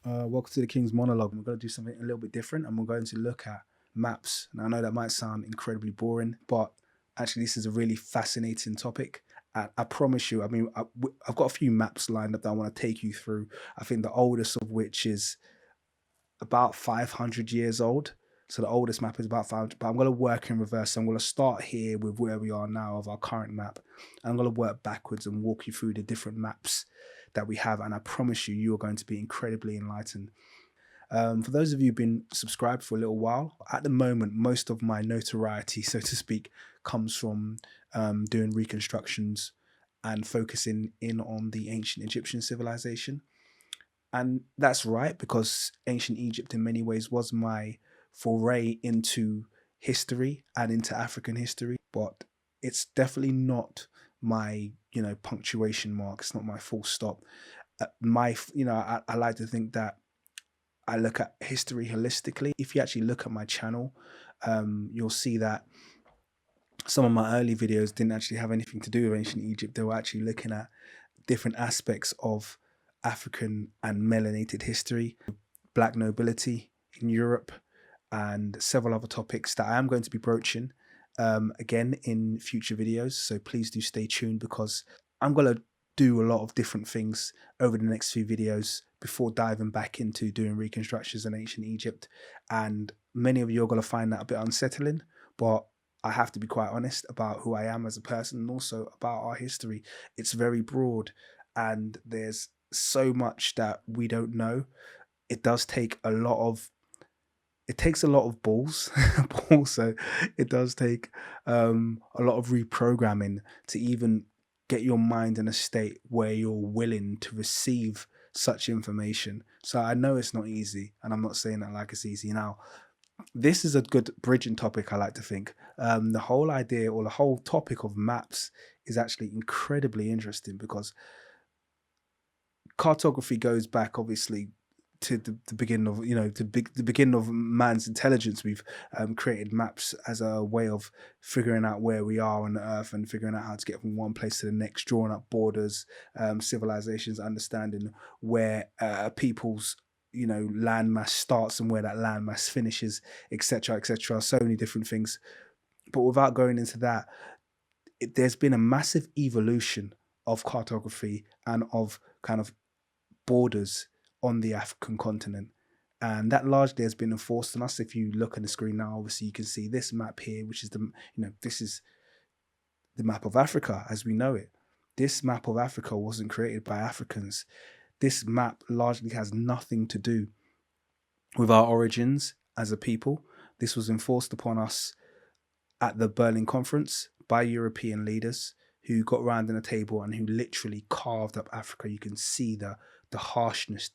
Welcome to the King's Monologue. We're going to do something a little bit different, and we're going to look at maps. And I know that might sound incredibly boring, but actually, this is a really fascinating topic. I promise you, I've got a few maps lined up that I want to take you through. I think the oldest of which is about 500 years old. So the oldest map is about 500, but I'm going to work in reverse. So I'm going to start here with where we are now of our current map. And I'm going to work backwards and walk you through the different maps that we have. And I promise you, you are going to be incredibly enlightened. For those of you who've been subscribed for a little while, at the moment, most of my notoriety, so to speak, comes from doing reconstructions and focusing in on the ancient Egyptian civilization. And that's right, because ancient Egypt in many ways was my foray into history and into African history, but it's definitely not my, punctuation mark. It's not my full stop. I like to think that I look at history holistically. If you actually look at my channel, you'll see that some of my early videos didn't actually have anything to do with ancient Egypt. They were actually looking at different aspects of African and melanated history, black nobility in Europe, and several other topics that I am going to be broaching again in future videos. So please do stay tuned, because I'm going to do a lot of different things over the next few videos before diving back into doing reconstructions in ancient Egypt. And many of you are going to find that a bit unsettling, but I have to be quite honest about who I am as a person and also about our history. It's very broad, and there's so much that we don't know. It does take a lot of it takes a lot of balls, but also it does take a lot of reprogramming to even get your mind in a state where you're willing to receive such information. So I know it's not easy, and I'm not saying that like it's easy. Now, this is a good bridging topic, I like to think. The whole idea or the whole topic of maps is actually incredibly interesting, because cartography goes back obviously to the beginning of the beginning of man's intelligence. We've created maps as a way of figuring out where we are on the earth and figuring out how to get from one place to the next, drawing up borders, civilizations, understanding where people's landmass starts and where that landmass finishes, etc., etc. So many different things. But without going into that, there's been a massive evolution of cartography and of kind of borders on the African continent. And that largely has been enforced on us. If you look at the screen now, obviously you can see this map here, which is this is the map of Africa as we know it. This map of Africa wasn't created by Africans. This map largely has nothing to do with our origins as a people. This was enforced upon us at the Berlin Conference by European leaders who got round in a table and who literally carved up Africa. You can see the harshness,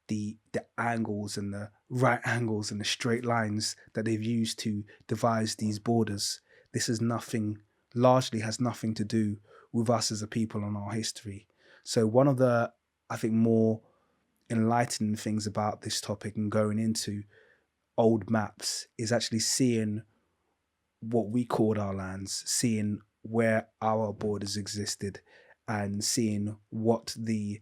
the angles and the right angles and the straight lines that they've used to devise these borders. This is nothing, largely has nothing to do with us as a people and our history. So one of the, I think, more enlightening things about this topic and going into old maps is actually seeing what we called our lands, seeing where our borders existed, and seeing what the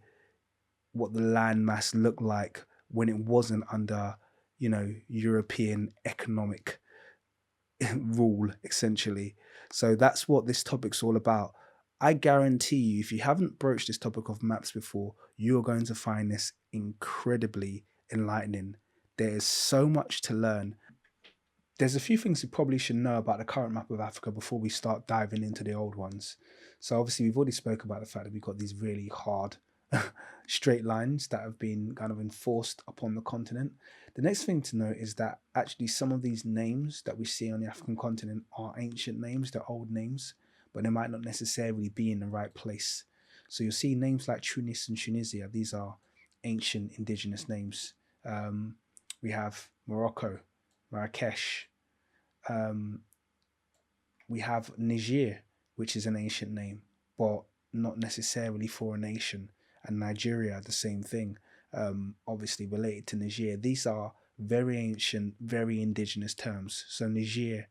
landmass looked like when it wasn't under European economic rule, essentially. So that's what this topic's all about. I guarantee you, if you haven't broached this topic of maps before, you're going to find this incredibly enlightening. There is so much to learn. There's a few things you probably should know about the current map of Africa before we start diving into the old ones. So obviously we've already spoke about the fact that we've got these really hard straight lines that have been kind of enforced upon the continent. The next thing to note is that actually some of these names that we see on the African continent are ancient names, they're old names, but they might not necessarily be in the right place. So you'll see names like Tunis and Tunisia. These are ancient indigenous names. We have Morocco, Marrakesh. We have Niger, which is an ancient name, but not necessarily for a nation. And Nigeria, the same thing, obviously related to Niger. These are very ancient, very indigenous terms. So Niger,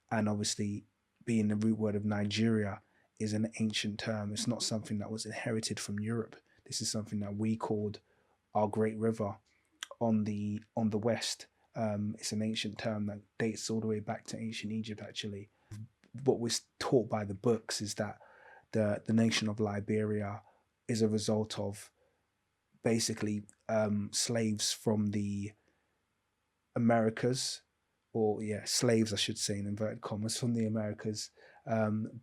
and obviously being the root word of Nigeria, is an ancient term. It's not something that was inherited from Europe. This is something that we called our great river on the west. It's an ancient term that dates all the way back to ancient Egypt. Actually, what was taught by the books is that the nation of Liberia is a result of basically slaves from the Americas, or yeah, slaves I should say in inverted commas from the Americas,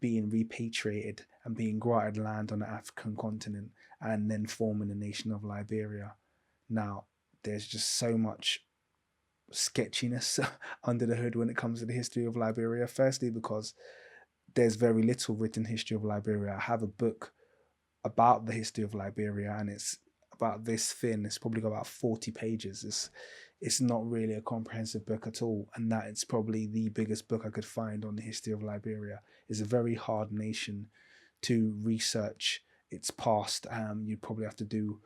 being repatriated and being granted land on the African continent, and then forming the nation of Liberia. Now, there's just so much sketchiness under the hood when it comes to the history of Liberia. Firstly, because there's very little written history of Liberia. I have a book about the history of Liberia, and it's about this thin. It's probably got about 40 pages. It's not really a comprehensive book at all, and that it's probably the biggest book I could find on the history of Liberia. It's a very hard nation to research its past. You'd probably have to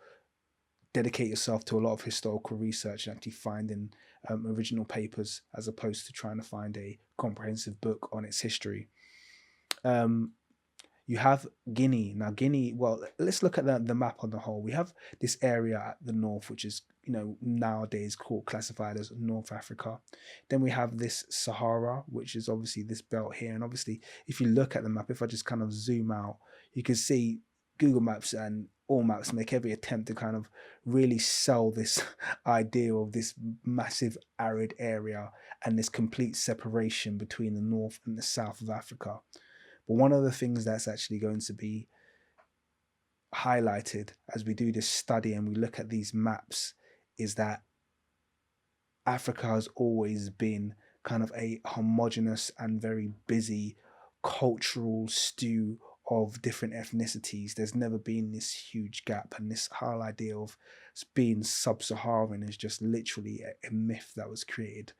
dedicate yourself to a lot of historical research and actually finding original papers as opposed to trying to find a comprehensive book on its history. Um, you have Guinea. Now, Guinea, well, let's look at the map on the whole. We have this area at the north, which is, nowadays called classified as North Africa. Then we have this Sahara, which is obviously this belt here. And obviously, if you look at the map, if I just kind of zoom out, you can see Google Maps and all maps make every attempt to kind of really sell this idea of this massive arid area and this complete separation between the north and the south of Africa. But one of the things that's actually going to be highlighted as we do this study and we look at these maps is that Africa has always been kind of a homogenous and very busy cultural stew of different ethnicities. There's never been this huge gap, and this whole idea of being sub-Saharan is just literally a myth that was created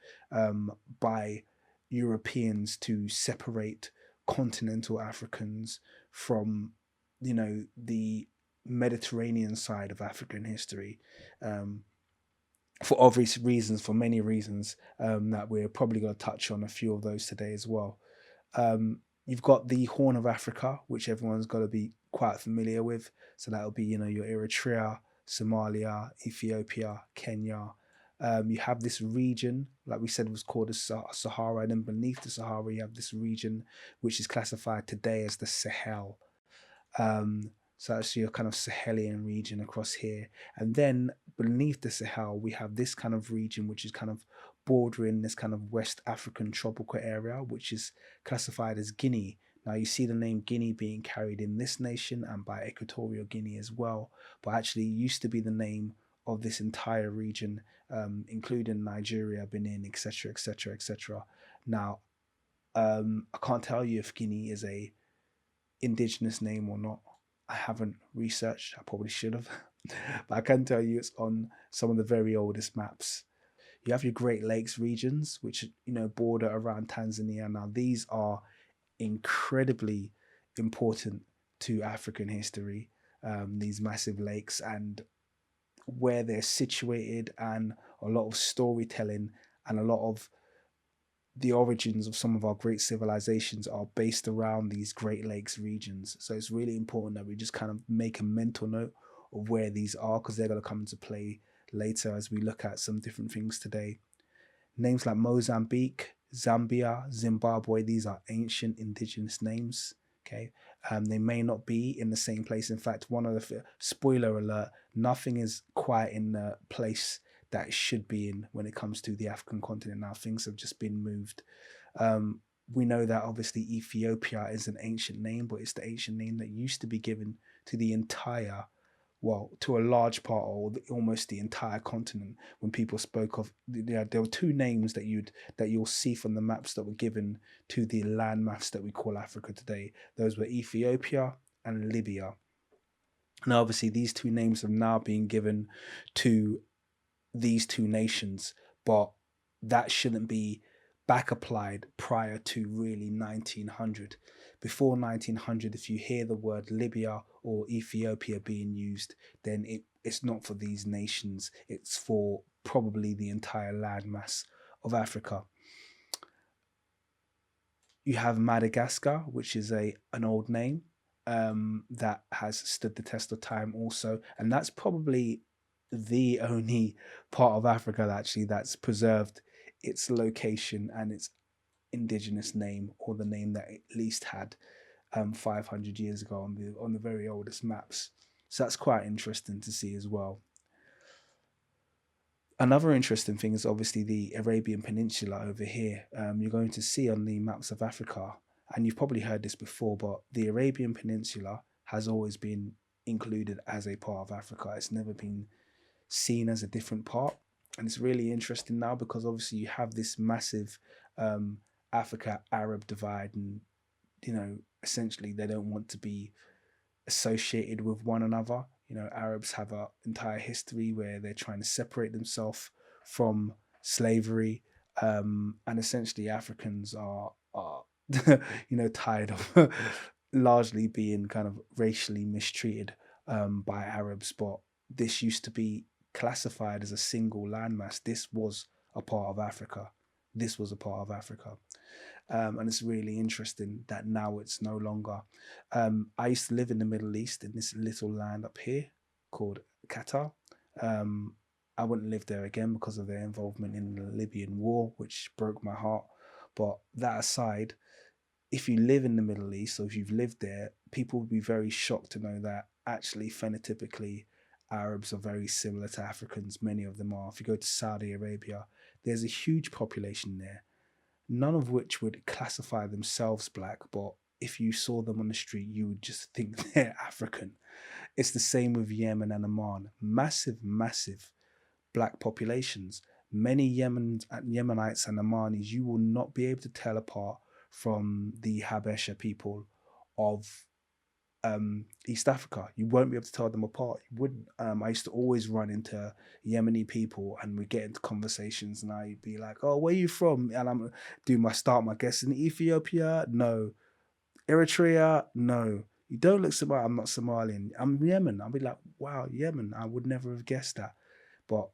by Europeans to separate continental Africans from, the Mediterranean side of African history. For obvious reasons, for many reasons, that we're probably going to touch on a few of those today as well. You've got the Horn of Africa, which everyone's got to be quite familiar with. So that'll be, your Eritrea, Somalia, Ethiopia, Kenya. You have this region, like we said, was called the Sahara, and then beneath the Sahara, you have this region which is classified today as the Sahel. So that's your kind of Sahelian region across here. And then beneath the Sahel, we have this kind of region, which is kind of bordering this kind of West African tropical area, which is classified as Guinea. Now you see the name Guinea being carried in this nation and by Equatorial Guinea as well, but actually it used to be the name of this entire region, including Nigeria, Benin, etc., etc., etc. Now, I can't tell you if Guinea is a indigenous name or not. I haven't researched. I probably should have, but I can tell you it's on some of the very oldest maps. You have your Great Lakes regions, which border around Tanzania. Now these are incredibly important to African history. These massive lakes and where they're situated, and a lot of storytelling and a lot of the origins of some of our great civilizations are based around these Great Lakes regions. So it's really important that we just kind of make a mental note of where these are, because they're going to come into play later as we look at some different things today. Names like Mozambique, Zambia, Zimbabwe, these are ancient indigenous names. Okay, they may not be in the same place. In fact, one of the spoiler alert, nothing is quite in the place that it should be in when it comes to the African continent. Now things have just been moved. We know that obviously Ethiopia is an ancient name, but it's the ancient name that used to be given to the entire, well, to a large part or almost the entire continent. When people spoke of, there were two names that you'll see from the maps that were given to the landmass that we call Africa today. Those were Ethiopia and Libya. Now, obviously, these two names have now been given to these two nations, but that shouldn't be back applied prior to really 1900. Before 1900, if you hear the word Libya or Ethiopia being used, then it's not for these nations. It's for probably the entire landmass of Africa. You have Madagascar, which is an old name that has stood the test of time also, and that's probably the only part of Africa actually that's preserved its location and its indigenous name, or the name that it at least had 500 years ago on the very oldest maps. So that's quite interesting to see as well. Another interesting thing is obviously the Arabian Peninsula over here. You're going to see on the maps of Africa, and you've probably heard this before, but the Arabian Peninsula has always been included as a part of Africa. It's never been seen as a different part. And it's really interesting now because obviously you have this massive um, Africa Arab divide, and essentially they don't want to be associated with one another. Arabs have an entire history where they're trying to separate themselves from slavery, and essentially Africans are tired of largely being kind of racially mistreated by Arabs. But this used to be classified as a single landmass. This was a part of Africa. This was a part of Africa. And it's really interesting that now it's no longer. I used to live in the Middle East in this little land up here called Qatar. Um, I wouldn't live there again because of their involvement in the Libyan war, which broke my heart. But that aside, if you live in the Middle East, or if you've lived there, people would be very shocked to know that actually phenotypically Arabs are very similar to Africans. Many of them are. If you go to Saudi Arabia, there's a huge population there, none of which would classify themselves black, but if you saw them on the street, you would just think they're African. It's the same with Yemen and Oman. Massive, massive black populations. Many Yemenites and Omanis, you will not be able to tell apart from the Habesha people of East Africa. You won't be able to tell them apart. You wouldn't. I used to always run into Yemeni people, and we get into conversations, and I'd be like, "Oh, where are you from?" And I'm do my guess in Ethiopia. No, Eritrea. No, you don't look Somali. I'm not Somalian. I'm Yemen. I'll be like, "Wow, Yemen. I would never have guessed that." But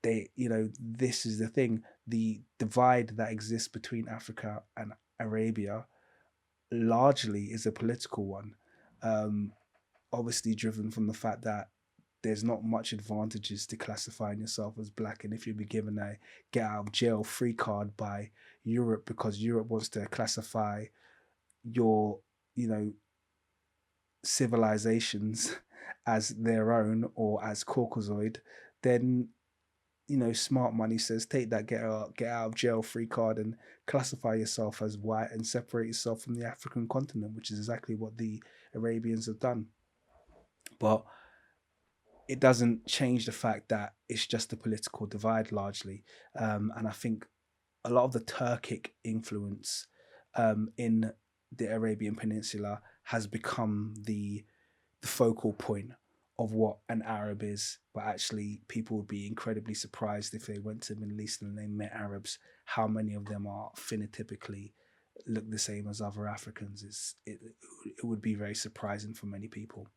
this is the thing: the divide that exists between Africa and Arabia largely is a political one. Um, Obviously driven from the fact that there's not much advantages to classifying yourself as black, and if you'd be given a get out of jail free card by Europe because Europe wants to classify your you know civilizations as their own or as Caucasoid, then smart money says take that get out of jail free card and classify yourself as white and separate yourself from the African continent, which is exactly what the Arabians have done. But it doesn't change the fact that it's just a political divide largely. And I think a lot of the Turkic influence in the Arabian Peninsula has become the focal point of what an Arab is. But actually, people would be incredibly surprised if they went to the Middle East and they met Arabs, how many of them are phenotypically look the same as other Africans. It would be very surprising for many people.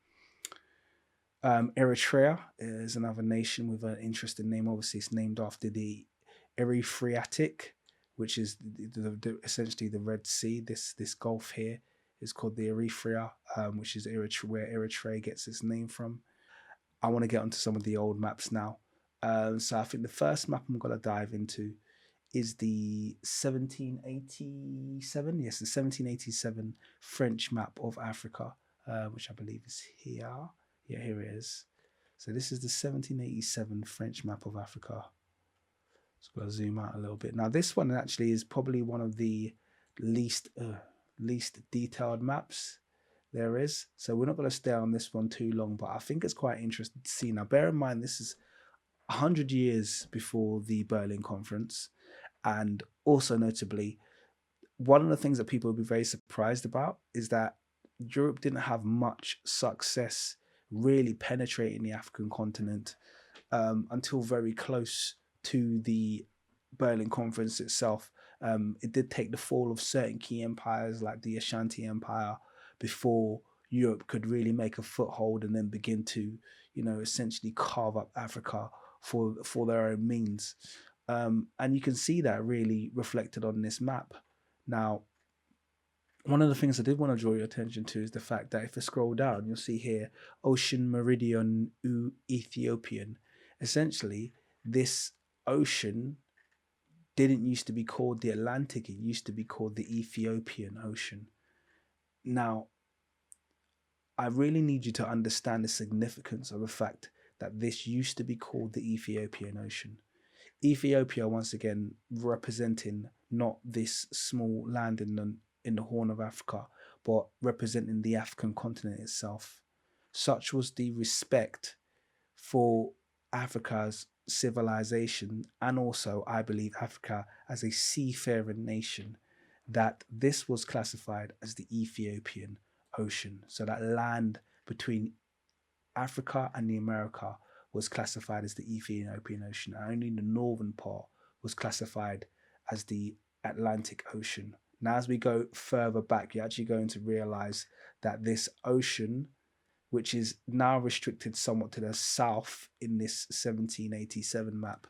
Eritrea is another nation with an interesting name. Obviously, it's named after the Erythraeatic, which is essentially the Red Sea. This gulf here is called the Erythrea, which is where Eritrea gets its name from. I want to get onto some of the old maps now. So I think the first map I'm going to dive into is the 1787. Yes, the 1787 French map of Africa, which I believe is here. Yeah, here it is. So this is the 1787 French map of Africa. So I'm going to zoom out a little bit. Now this one actually is probably one of the least detailed maps there is. So we're not going to stay on this one too long, but I think it's quite interesting to see. Now bear in mind this is 100 years before the Berlin Conference, and also notably, one of the things that people will be very surprised about is that Europe didn't have much success really penetrating the African continent until very close to the Berlin Conference itself. It did take the fall of certain key empires like the Ashanti Empire before Europe could really make a foothold and then begin to, essentially carve up Africa for their own means. And you can see that really reflected on this map. Now, one of the things I did want to draw your attention to is the fact that if I scroll down, you'll see here Ocean Meridian Ethiopian. Essentially, this ocean didn't used to be called the Atlantic, it used to be called the Ethiopian Ocean. Now, I really need you to understand the significance of the fact that this used to be called the Ethiopian Ocean. Ethiopia, once again, representing not this small land in the Horn of Africa, but representing the African continent itself. Such was the respect for Africa's civilization, and also, I believe, Africa as a seafaring nation, that this was classified as the Ethiopian Ocean. So that land between Africa and the America was classified as the Ethiopian Ocean. And only the northern part was classified as the Atlantic Ocean. Now, as we go further back, you're actually going to realize that this ocean, which is now restricted somewhat to the south in this 1787 map,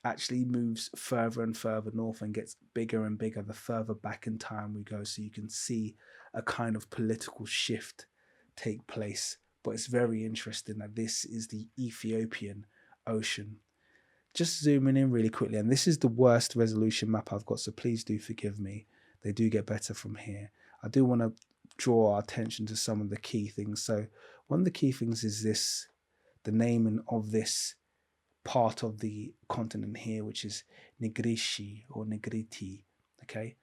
actually moves further and further north and gets bigger and bigger the further back in time we go. So you can see a kind of political shift take place. But it's very interesting that this is the Ethiopian Ocean. Just zooming in really quickly, and this is the worst resolution map I've got, so please do forgive me. They do get better from here. I do want to draw our attention to some of the key things. So one of the key things is this, the naming of this part of the continent here, which is Negrishi or Negriti. Okay,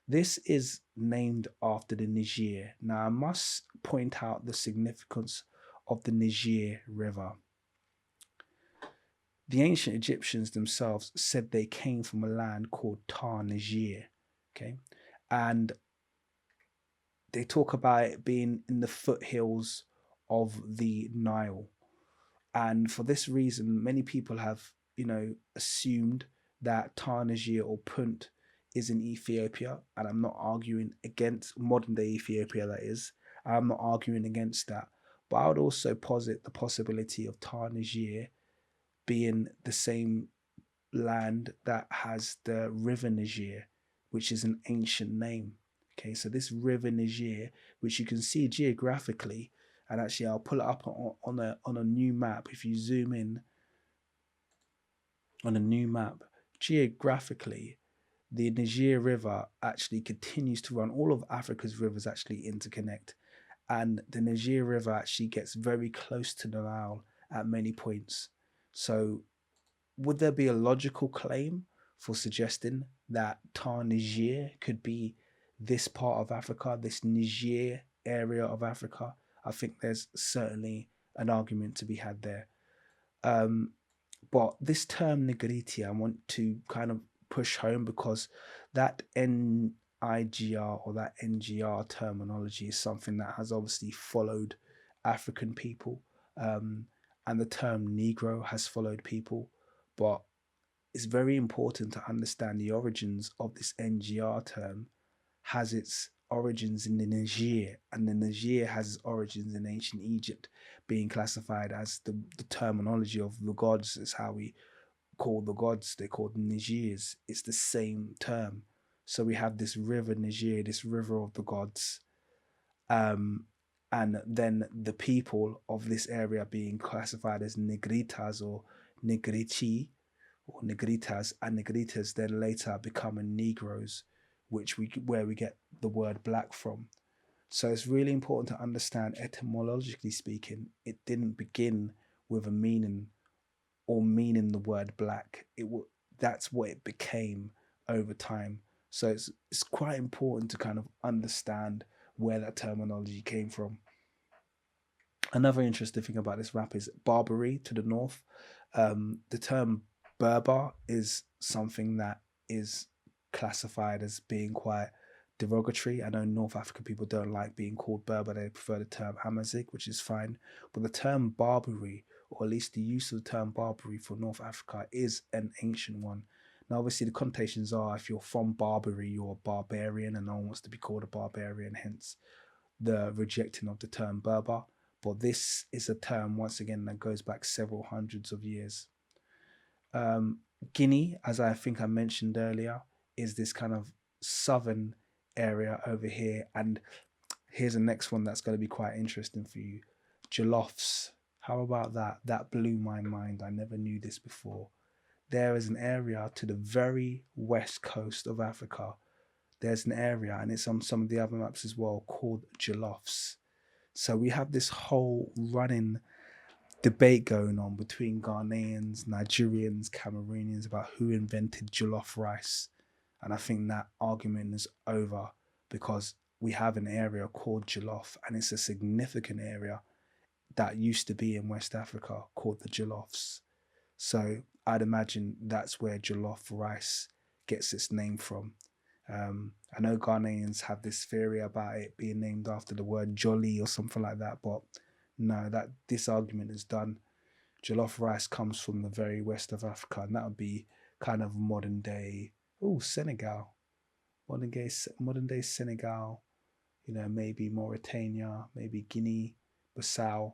this is named after the Niger. Now I must point out the significance of the Niger River. The ancient Egyptians themselves said they came from a land called Tar Niger. Okay, and they talk about it being in the foothills of the Nile. And for this reason, many people have, assumed that Tar Niger or Punt is in Ethiopia. And I'm not arguing against modern day Ethiopia, that is. I'm not arguing against that. But I would also posit the possibility of Tar Niger being the same land that has the River Niger, which is an ancient name. Okay, so this River Niger, which you can see geographically, and actually I'll pull it up on a new map. If you zoom in on a new map, geographically, the Niger River actually continues to run. All of Africa's rivers actually interconnect, and the Niger River actually gets very close to the Nile at many points. So would there be a logical claim for suggesting that Tar Niger could be this part of Africa, this Niger area of Africa? I think there's certainly an argument to be had there. But this term Negriti, I want to kind of push home, because that NIGR or that NGR terminology is something that has obviously followed African people. And the term Negro has followed people. But it's very important to understand the origins of this NGR term has its origins in the Niger, and the Niger has its origins in ancient Egypt, being classified as the terminology of the gods is how we call the gods. They're called Nigers. It's the same term. So we have this river Niger, this river of the gods, and then the people of this area being classified as Negritas or Negriti or Negritas, and Negritas then later becoming Negroes, where we get the word black from. So it's really important to understand, etymologically speaking, it didn't begin with a meaning or meaning the word black. That's what it became over time. So it's quite important to kind of understand where that terminology came from. Another interesting thing about this map is Barbary to the north. The term Berber is something that is classified as being quite derogatory. I know North African people don't like being called Berber, they prefer the term Amazigh, which is fine. But the term Barbary, or at least the use of the term Barbary for North Africa, is an ancient one. Now, obviously, the connotations are if you're from Barbary, you're a barbarian, and no one wants to be called a barbarian, hence the rejecting of the term Berber. But this is a term, once again, that goes back several hundreds of years. Guinea, as I think I mentioned earlier, is this kind of southern area over here. And here's the next one that's going to be quite interesting for you. Jollophs. How about that? That blew my mind. I never knew this before. There is an area to the very west coast of Africa. There's an area, and it's on some of the other maps as well, called Jollophs. So we have this whole running debate going on between Ghanaians, Nigerians, Cameroonians about who invented jollof rice. And I think that argument is over because we have an area called Jollof, and it's a significant area that used to be in West Africa called the Jollophs. So I'd imagine that's where jollof rice gets its name from. I know Ghanaians have this theory about it being named after the word jolly or something like that, but no, that this argument is done. Jollof rice comes from the very west of Africa, and that would be kind of modern day. Oh, Senegal, modern day Senegal. You know, maybe Mauritania, maybe Guinea, Bissau.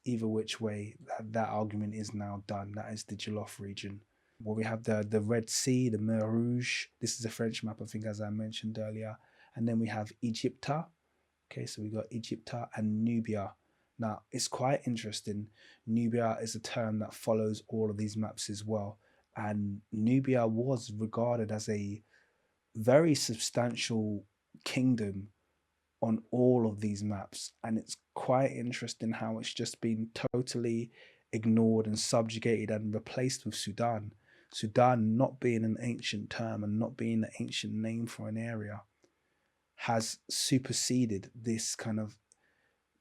Either which way, that argument is now done. That is the Jollof region. Well, we have the Red Sea, the Mer Rouge. This is a French map, I think, as I mentioned earlier. And then we have Egypta. Okay, so we got Egypta and Nubia. Now, it's quite interesting. Nubia is a term that follows all of these maps as well. And Nubia was regarded as a very substantial kingdom on all of these maps. And it's quite interesting how it's just been totally ignored and subjugated and replaced with Sudan. Sudan, not being an ancient term and not being an ancient name for an area, has superseded this kind of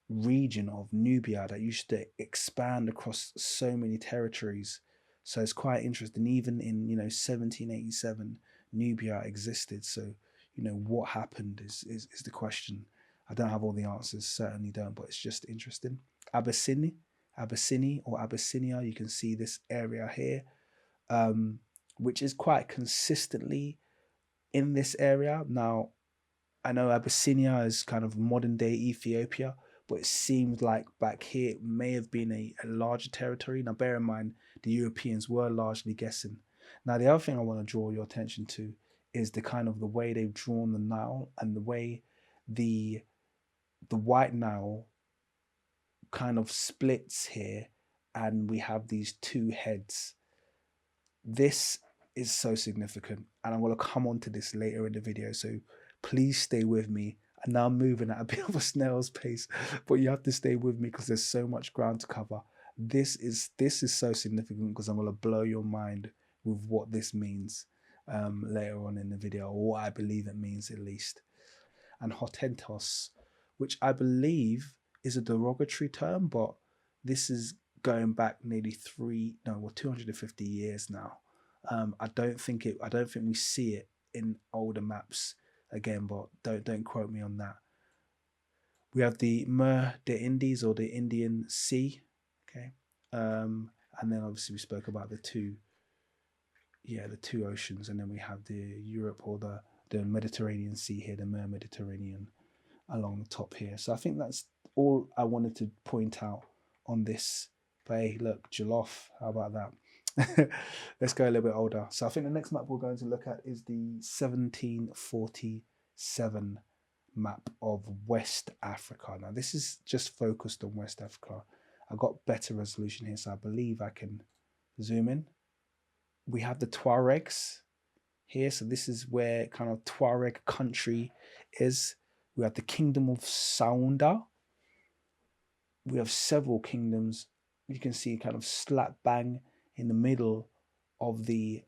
region of Nubia that used to expand across so many territories. So it's quite interesting. Even in 1787, Nubia existed. So what happened is the question. I don't have all the answers, certainly don't, but it's just interesting. Abyssinia or Abyssinia. You can see this area here, which is quite consistently in this area. Now, I know Abyssinia is kind of modern day Ethiopia, but it seems like back here it may have been a larger territory. Now, bear in mind, the Europeans were largely guessing. Now, the other thing I want to draw your attention to is the kind of the way they've drawn the Nile and the way the White Nile kind of splits here, and we have these two heads. This is so significant, and I'm going to come on to this later in the video, so please stay with me. And now I'm moving at a bit of a snail's pace, but you have to stay with me because there's so much ground to cover. This is so significant because I'm going to blow your mind with what this means later on in the video, or what I believe it means at least. And Hottentots, which I believe is a derogatory term, but this is going back nearly 250 years now. I don't think we see it in older maps again, but don't quote me on that. We have the Mer des Indes, or the Indian Sea, okay, and then obviously we spoke about the two oceans, and then we have the Europe, or the Mediterranean Sea here, the Mer Mediterranean along the top here. So I think that's all I wanted to point out on this. But hey, look, Jollof, how about that? Let's go a little bit older. So I think the next map we're going to look at is the 1747 map of West Africa. Now this is just focused on West Africa. I got better resolution here, so I believe I can zoom in. We have the Tuaregs here, so this is where kind of Tuareg country is. We have the Kingdom of Saunda. We have several kingdoms. You can see kind of slap bang in the middle of the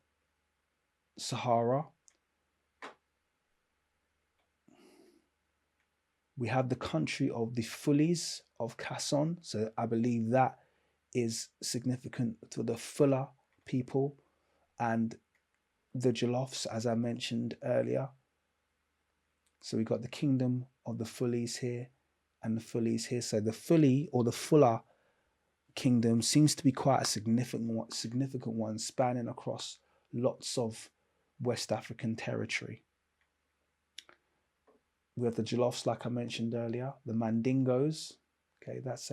Sahara. We have the country of the Fulis of Kasson. So I believe that is significant to the Fula people and the Jollophs, as I mentioned earlier. So we got the Kingdom of the Fulis here and the Fulis here. So the Fuli, or the Fula kingdom, seems to be quite a significant one, spanning across lots of West African territory. We have the Jollophs, like I mentioned earlier, the Mandingos. Okay, that's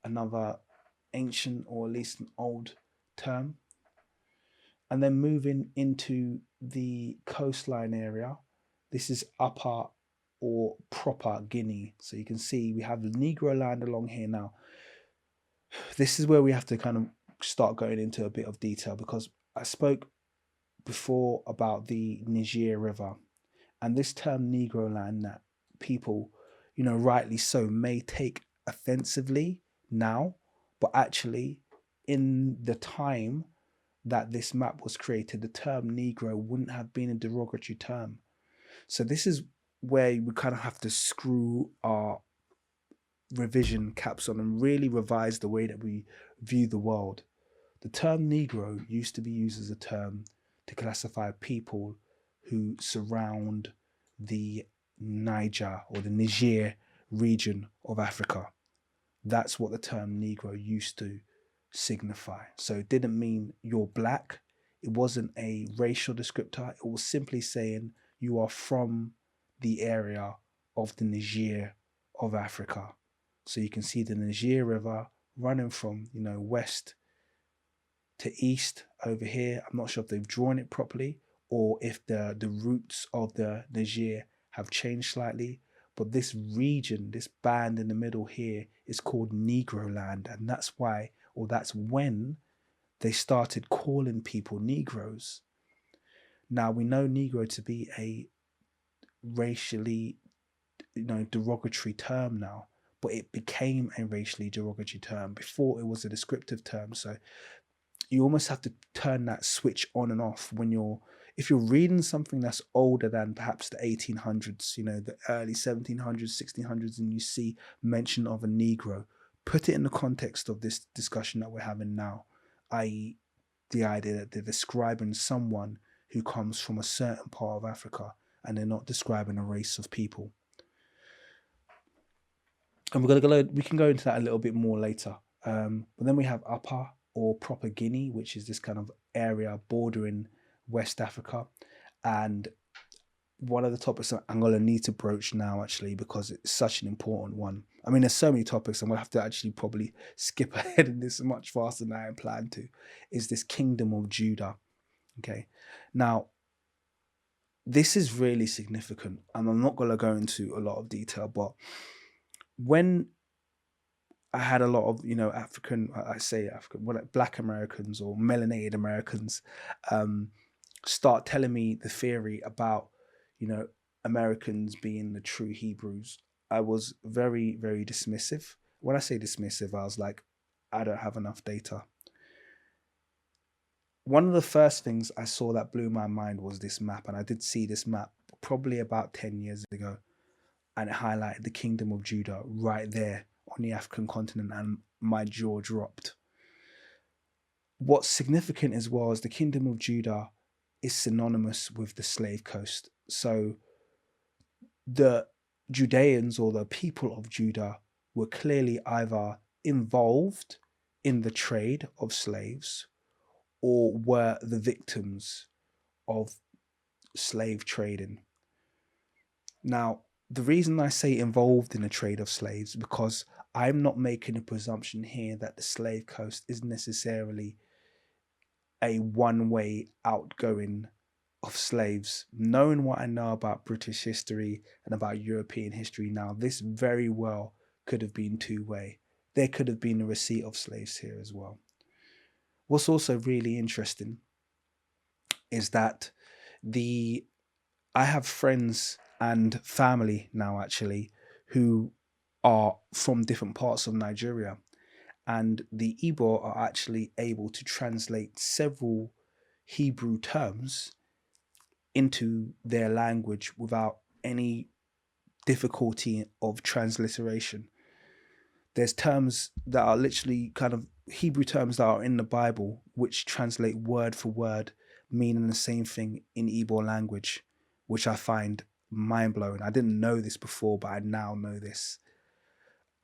another ancient, or at least an old term. And then moving into the coastline area, this is Upper or Proper Guinea. So you can see we have the Negroland along here now. This is where we have to kind of start going into a bit of detail, because I spoke before about the Niger River and this term Negroland that people, rightly so, may take offensively now, but actually, in the time that this map was created, the term Negro wouldn't have been a derogatory term. So this is where we kind of have to screw our revision caps on and really revise the way that we view the world. The term Negro used to be used as a term to classify people who surround the Niger or the Niger region of Africa. That's what the term Negro used to signify. So it didn't mean you're black. It wasn't a racial descriptor. It was simply saying you are from the area of the Niger of Africa. So you can see the Niger River running from, west to east over here. I'm not sure if they've drawn it properly or if the routes of the Niger have changed slightly. But this region, this band in the middle here, is called Negroland. And that's why, or that's when they started calling people Negroes. Now, we know Negro to be a racially, derogatory term now, but it became a racially derogatory term. Before, it was a descriptive term. So you almost have to turn that switch on and off if you're reading something that's older than perhaps the 1800s, the early 1700s, 1600s, and you see mention of a Negro, put it in the context of this discussion that we're having now, i.e. the idea that they're describing someone who comes from a certain part of Africa and they're not describing a race of people. And we can go into that a little bit more later. But then we have Upper or Proper Guinea, which is this kind of area bordering West Africa. And one of the topics I'm going to need to broach now, actually, because it's such an important one. I mean, there's so many topics, I'm going to have to actually probably skip ahead in this much faster than I had planned to, is this Kingdom of Judah. Okay. Now, this is really significant, and I'm not going to go into a lot of detail, but when I had a lot of, Black Americans or melanated Americans start telling me the theory about, Americans being the true Hebrews. I was very, very dismissive. When I say dismissive, I was like, I don't have enough data. One of the first things I saw that blew my mind was this map, and I did see this map probably about 10 years ago, and it highlighted the Kingdom of Judah right there on the African continent, and my jaw dropped. What's significant as well is the Kingdom of Judah is synonymous with the slave coast. So the Judeans or the people of Judah were clearly either involved in the trade of slaves or were the victims of slave trading. Now, the reason I say involved in the trade of slaves, because I'm not making a presumption here that the slave coast is necessarily a one-way outgoing of slaves. Knowing what I know about British history and about European history now, this very well could have been two-way. There could have been a receipt of slaves here as well. What's also really interesting is that I have friends and family now actually who are from different parts of Nigeria, and the Igbo are actually able to translate several Hebrew terms into their language without any difficulty of transliteration. There's terms that are literally kind of Hebrew terms that are in the Bible which translate word for word, meaning the same thing in Igbo language, which I find mind-blowing. I didn't know this before, but I now know this.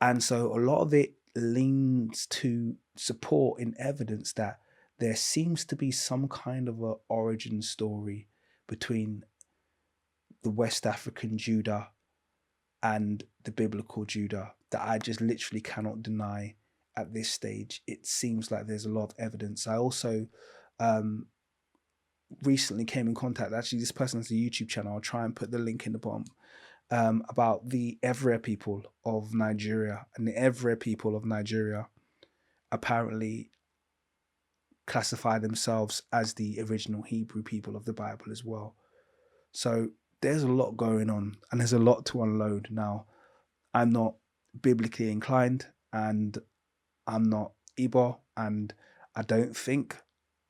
And so a lot of it leans to support in evidence that there seems to be some kind of an origin story between the West African Judah and the biblical Judah that I just literally cannot deny at this stage. It seems like there's a lot of evidence. I also recently came in contact, actually this person has a YouTube channel, I'll try and put the link in the bottom, about the Evre people of Nigeria. And the Evre people of Nigeria apparently classify themselves as the original Hebrew people of the Bible as well. So there's a lot going on, and there's a lot to unload. Now, I'm not biblically inclined, and I'm not Igbo, and I don't think,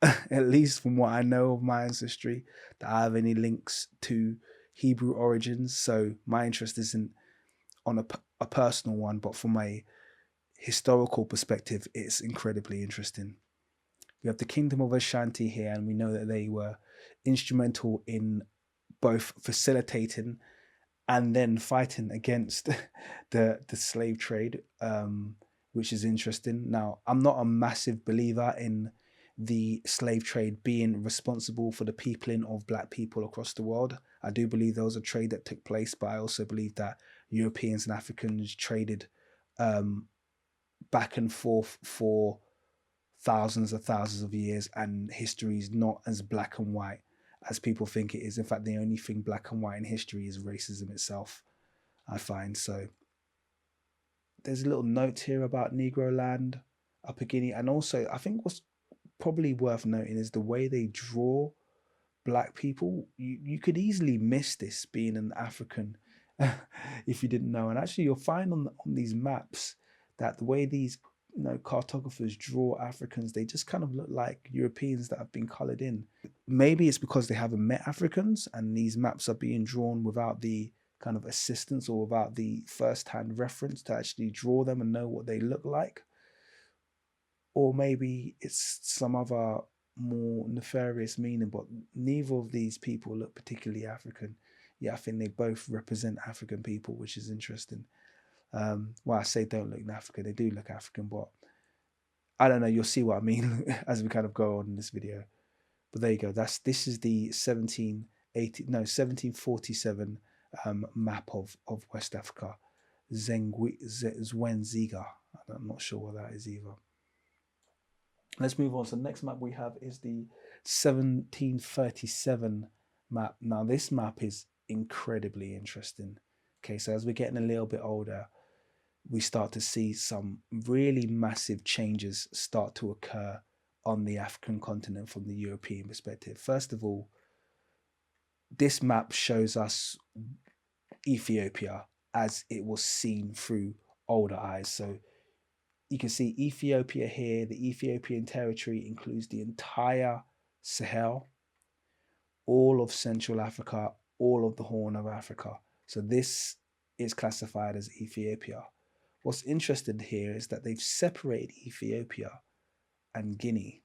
at least from what I know of my ancestry, that I have any links to Hebrew origins. So my interest isn't on a personal one, but from a historical perspective, it's incredibly interesting. We have the Kingdom of Ashanti here, and we know that they were instrumental in both facilitating and then fighting against the slave trade, which is interesting. Now, I'm not a massive believer in the slave trade being responsible for the peopling of black people across the world. I do believe there was a trade that took place, but I also believe that Europeans and Africans traded um, back and forth for thousands of years, and history is not as black and white as people think it is. In fact, the only thing black and white in history is racism itself, I find. So there's a little note here about Negroland, Upper Guinea, and also I think what's probably worth noting is the way they draw black people. You could easily miss this being an African if you didn't know. And actually, you'll find on these maps that the way these cartographers draw Africans, they just kind of look like Europeans that have been colored in. Maybe it's because they haven't met Africans, and these maps are being drawn without the kind of assistance or without the first-hand reference to actually draw them and know what they look like. Or maybe it's some other more nefarious meaning, but neither of these people look particularly African. Yeah, I think they both represent African people, which is interesting. Well, I say don't look African, they do look African, but I don't know, you'll see what I mean as we kind of go on in this video. But there you go. This is the 1747 map of West Africa. Zwenziga. I'm not sure what that is either. Let's move on. So the next map we have is the 1737 map. Now this map is incredibly interesting. Okay, so as we're getting a little bit older, we start to see some really massive changes start to occur on the African continent from the European perspective. First of all, this map shows us Ethiopia as it was seen through older eyes. So you can see Ethiopia here. The Ethiopian territory includes the entire Sahel, all of Central Africa, all of the Horn of Africa. So this is classified as Ethiopia. What's interesting here is that they've separated Ethiopia and Guinea.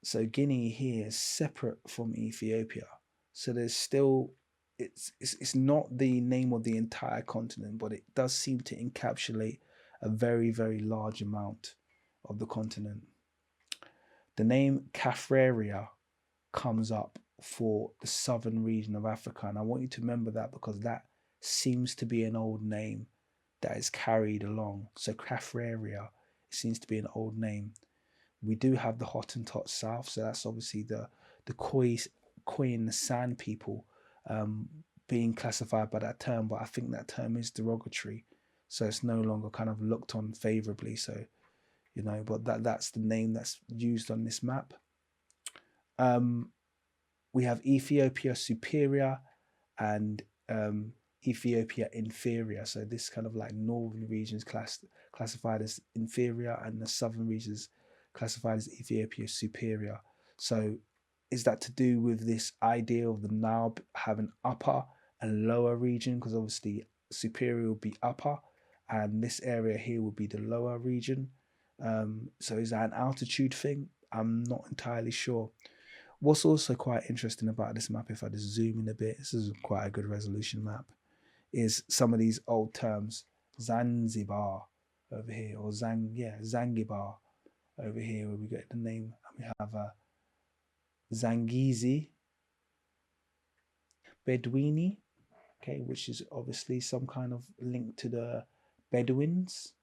So Guinea here is separate from Ethiopia. So there's still, it's not the name of the entire continent, but it does seem to encapsulate a very, very large amount of the continent. The name Caffraria comes up for the southern region of Africa, and I want you to remember that because that seems to be an old name that is carried along. So Caffraria seems to be an old name. We do have the Hottentot South, so that's obviously the Khoi and the San people being classified by that term, but I think that term is derogatory, so it's no longer kind of looked on favorably. So but that's the name that's used on this map. We have Ethiopia Superior and Ethiopia Inferior. So this kind of like northern regions classified as inferior, and the southern regions classified as Ethiopia Superior. So is that to do with this idea of the Nile having upper and lower region? Because obviously superior will be upper, and this area here would be the lower region. So is that an altitude thing? I'm not entirely sure. What's also quite interesting about this map, if I just zoom in a bit, this is quite a good resolution map, is some of these old terms. Zanzibar over here, or Zanzibar over here, where we get the name. We have Zangizi, Bedouini, okay, which is obviously some kind of link to the Bedouins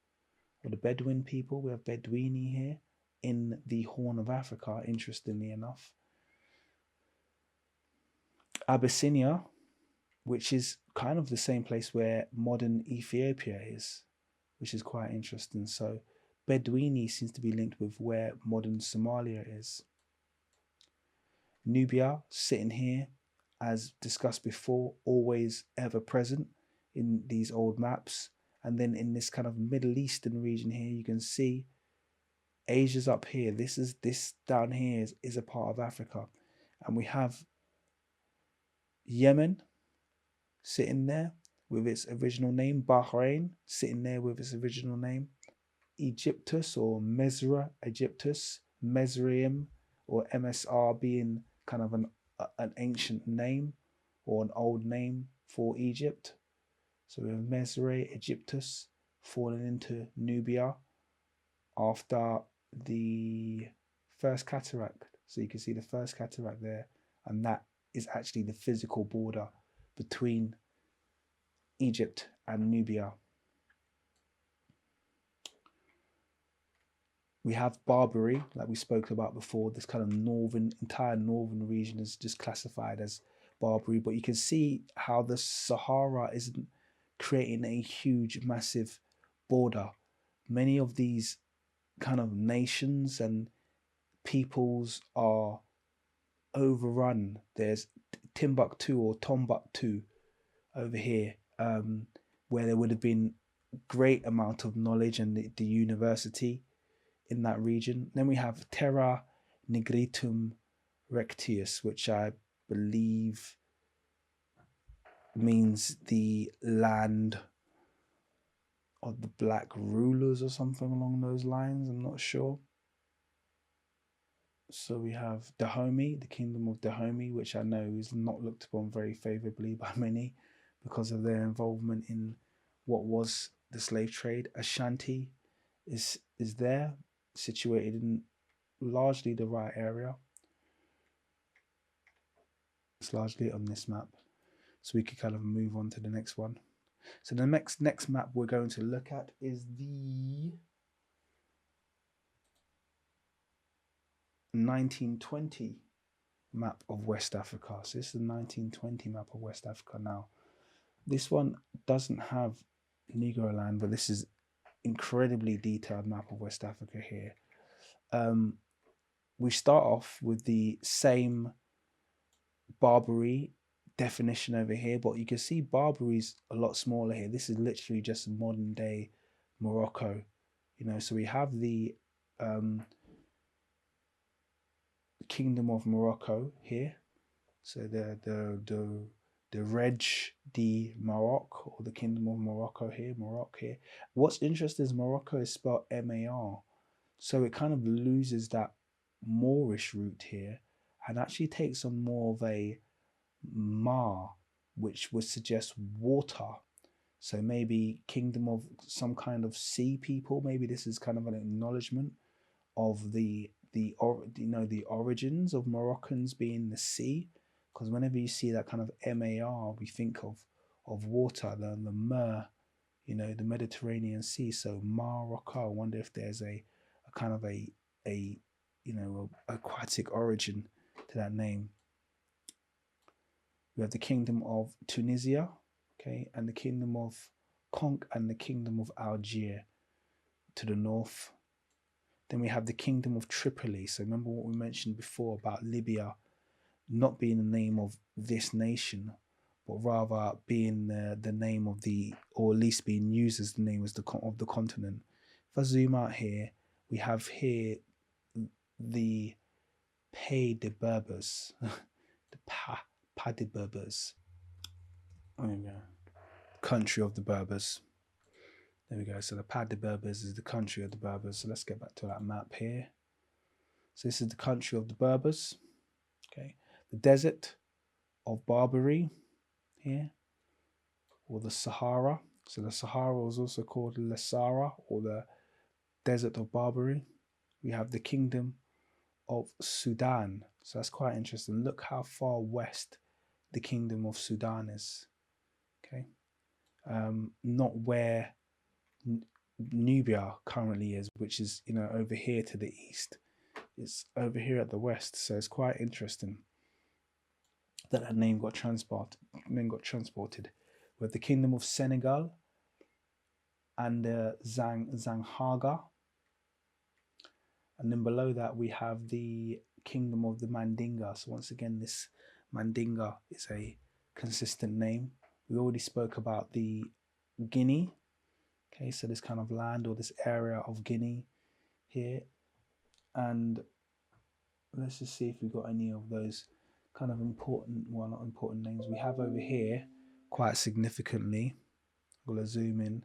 or the Bedouin people. We have Bedouini here in the Horn of Africa, interestingly enough. Abyssinia, which is kind of the same place where modern Ethiopia is, which is quite interesting. So Bedouini seems to be linked with where modern Somalia is. Nubia sitting here, as discussed before, always ever present in these old maps. And then in this kind of Middle Eastern region here, you can see Asia's up here. This down here is a part of Africa. And we have Yemen sitting there with its original name, Bahrain sitting there with its original name, Egyptus or Mesra Egyptus, Mesrium or MSR being kind of an ancient name or an old name for Egypt. So we have Mesre Egyptus falling into Nubia after the first cataract. So you can see the first cataract there, and that is actually the physical border between Egypt and Nubia. We have Barbary, like we spoke about before. This kind of entire northern region is just classified as Barbary, but you can see how the Sahara isn't creating a huge, massive border. Many of these kind of nations and peoples are overrun. There's Timbuktu or Tombuktu over here, where there would have been great amount of knowledge and the university in that region. Then we have Terra Nigritum Rectius, which I believe means the land of the black rulers or something along those lines. I'm not sure. So we have Dahomey, the kingdom of Dahomey, which I know is not looked upon very favorably by many because of their involvement in what was the slave trade. Ashanti is there, situated in largely the right area. It's largely on this map. So we could kind of move on to the next one. So the next map we're going to look at is the 1920 map of West Africa. So this is the 1920 map of West Africa. Now, this one doesn't have Negroland, but this is incredibly detailed map of West Africa here. We start off with the same Barbary definition over here, but you can see Barbary's a lot smaller here. This is literally just modern day Morocco, so we have the Kingdom of Morocco here. So the Reg de Maroc, or the Kingdom of Morocco here, Morocco here. What's interesting is Morocco is spelled M-A-R. So it kind of loses that Moorish root here and actually takes on more of a Ma, which would suggest water. So maybe kingdom of some kind of sea people. Maybe this is kind of an acknowledgement of the origins of Moroccans being the sea. Because whenever you see that kind of M-A-R, we think of water, the mer, the Mediterranean Sea. So Morocco. I wonder if there's a kind of a aquatic origin to that name. We have the Kingdom of Tunisia, okay, and the Kingdom of Conch and the Kingdom of Algiers to the north. Then we have the Kingdom of Tripoli. So remember what we mentioned before about Libya not being the name of this nation, but rather being the name of or at least being used as the name of the continent. If I zoom out here, we have here the Pays de Berbers, the Pas de Berbers. There we go. Country of the Berbers. There we go. So the Pas de Berbers is the country of the Berbers. So let's get back to that map here. So this is the country of the Berbers. Okay. The desert of Barbary here, or the Sahara. So the Sahara was also called the Sahara, or the desert of Barbary. We have the Kingdom of Sudan. So that's quite interesting. Look how far west the Kingdom of Sudan is. Okay. Not where Nubia currently is, which is over here to the east. It's over here at the west. So it's quite interesting that name got transported. We have the Kingdom of Senegal and the Zanghaga. And then below that, we have the kingdom of the Mandinga. So once again, this Mandinga is a consistent name. We already spoke about the Guinea. Okay, so this kind of land or this area of Guinea here. And let's just see if we got any of those kind of important, well, not important names. We have over here, quite significantly, I'm going to zoom in,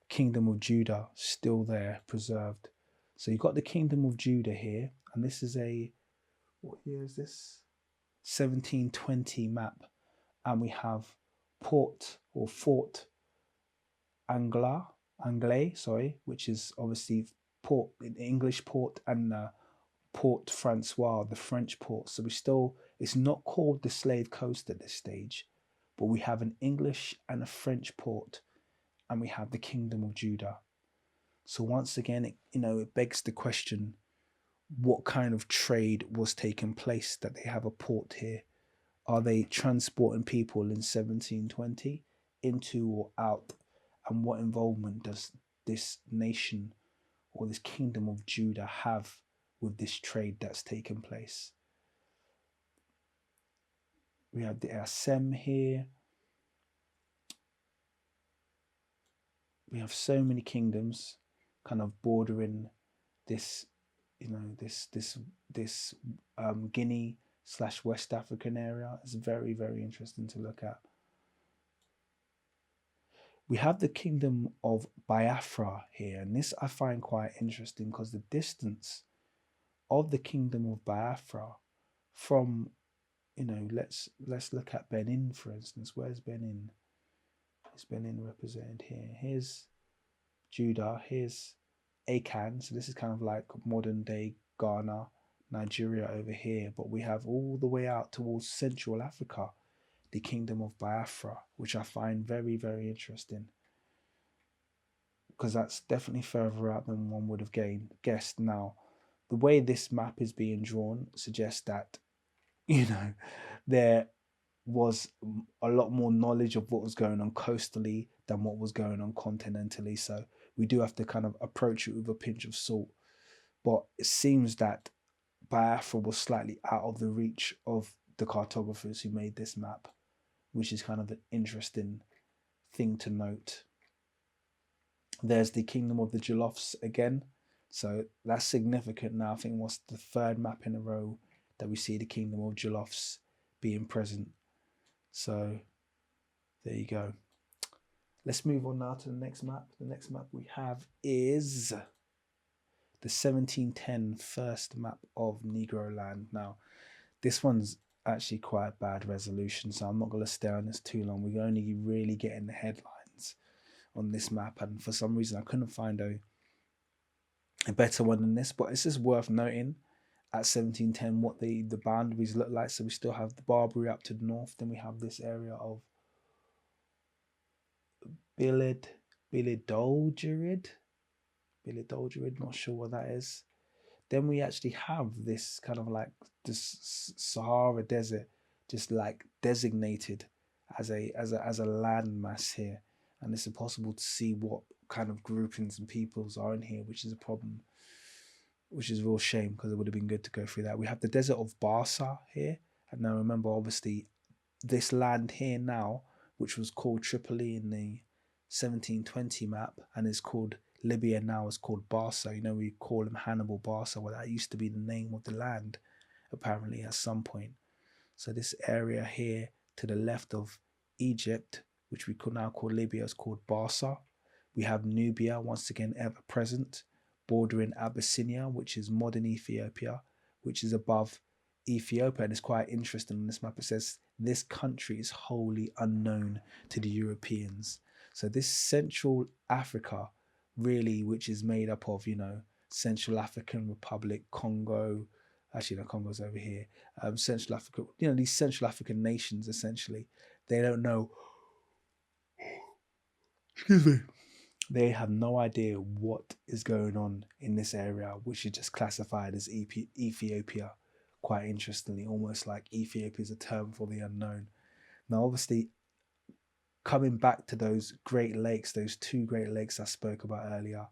Kingdom of Judah, still there, preserved. So you've got the Kingdom of Judah here, and this is a, what year is this? 1720 map. And we have Port or Fort Anglais, sorry, which is obviously port, in English port, and Port Francois, the French port. So we still, it's not called the Slave Coast at this stage, but we have an English and a French port, and we have the Kingdom of Judah. So once again, it begs the question, what kind of trade was taking place that they have a port here? Are they transporting people in 1720 into or out? And what involvement does this nation or this Kingdom of Judah have with this trade that's taken place? We have the Assem here. We have so many kingdoms kind of bordering this, this Guinea / West African area. It's very, very interesting to look at. We have the Kingdom of Biafra here, and this I find quite interesting because the distance of the Kingdom of Biafra from, let's look at Benin, for instance. Where's Benin? Is Benin represented here? Here's Judah, here's Akan, so this is kind of like modern day Ghana, Nigeria over here, but we have all the way out towards Central Africa, the Kingdom of Biafra, which I find very, very interesting, because that's definitely further out than one would have guessed. Now, the way this map is being drawn suggests that, there was a lot more knowledge of what was going on coastally than what was going on continentally. So we do have to kind of approach it with a pinch of salt. But it seems that Biafra was slightly out of the reach of the cartographers who made this map, which is kind of an interesting thing to note. There's the Kingdom of the Jolloffs again. So that's significant now. I think what's the third map in a row that we see the Kingdom of Jolloffs being present. So there you go. Let's move on now to the next map. The next map we have is the 1710 first map of Negroland. Now, this one's actually quite a bad resolution, so I'm not going to stay on this too long. We're only really getting the headlines on this map, and for some reason I couldn't find a better one than this, but it's just worth noting at 1710 what the boundaries look like. So we still have the Barbary up to the north, then we have this area of Bilidolgerid, not sure what that is. Then we actually have this kind of like this Sahara Desert just like designated as a landmass here, and it's impossible to see what kind of groupings and peoples are in here, which is a problem, which is a real shame, because it would have been good to go through that. We have the desert of Barsa here, and now remember, obviously, this land here now, which was called Tripoli in the 1720 map, and is called Libya now, is called Barsa. We call him Hannibal Barsa. Well, that used to be the name of the land, apparently, at some point. So this area here to the left of Egypt, which we could now call Libya, is called Barsa. We have Nubia, once again, ever present, bordering Abyssinia, which is modern Ethiopia, which is above Ethiopia. And it's quite interesting on this map. It says this country is wholly unknown to the Europeans. So this Central Africa, really, which is made up of, Central African Republic, Congo, actually no, Congo's over here, Central Africa, these Central African nations, essentially, they don't know, excuse me, they have no idea what is going on in this area, which is just classified as Ethiopia, quite interestingly, almost like Ethiopia is a term for the unknown. Now, obviously, coming back to those Great Lakes, those two Great Lakes I spoke about earlier,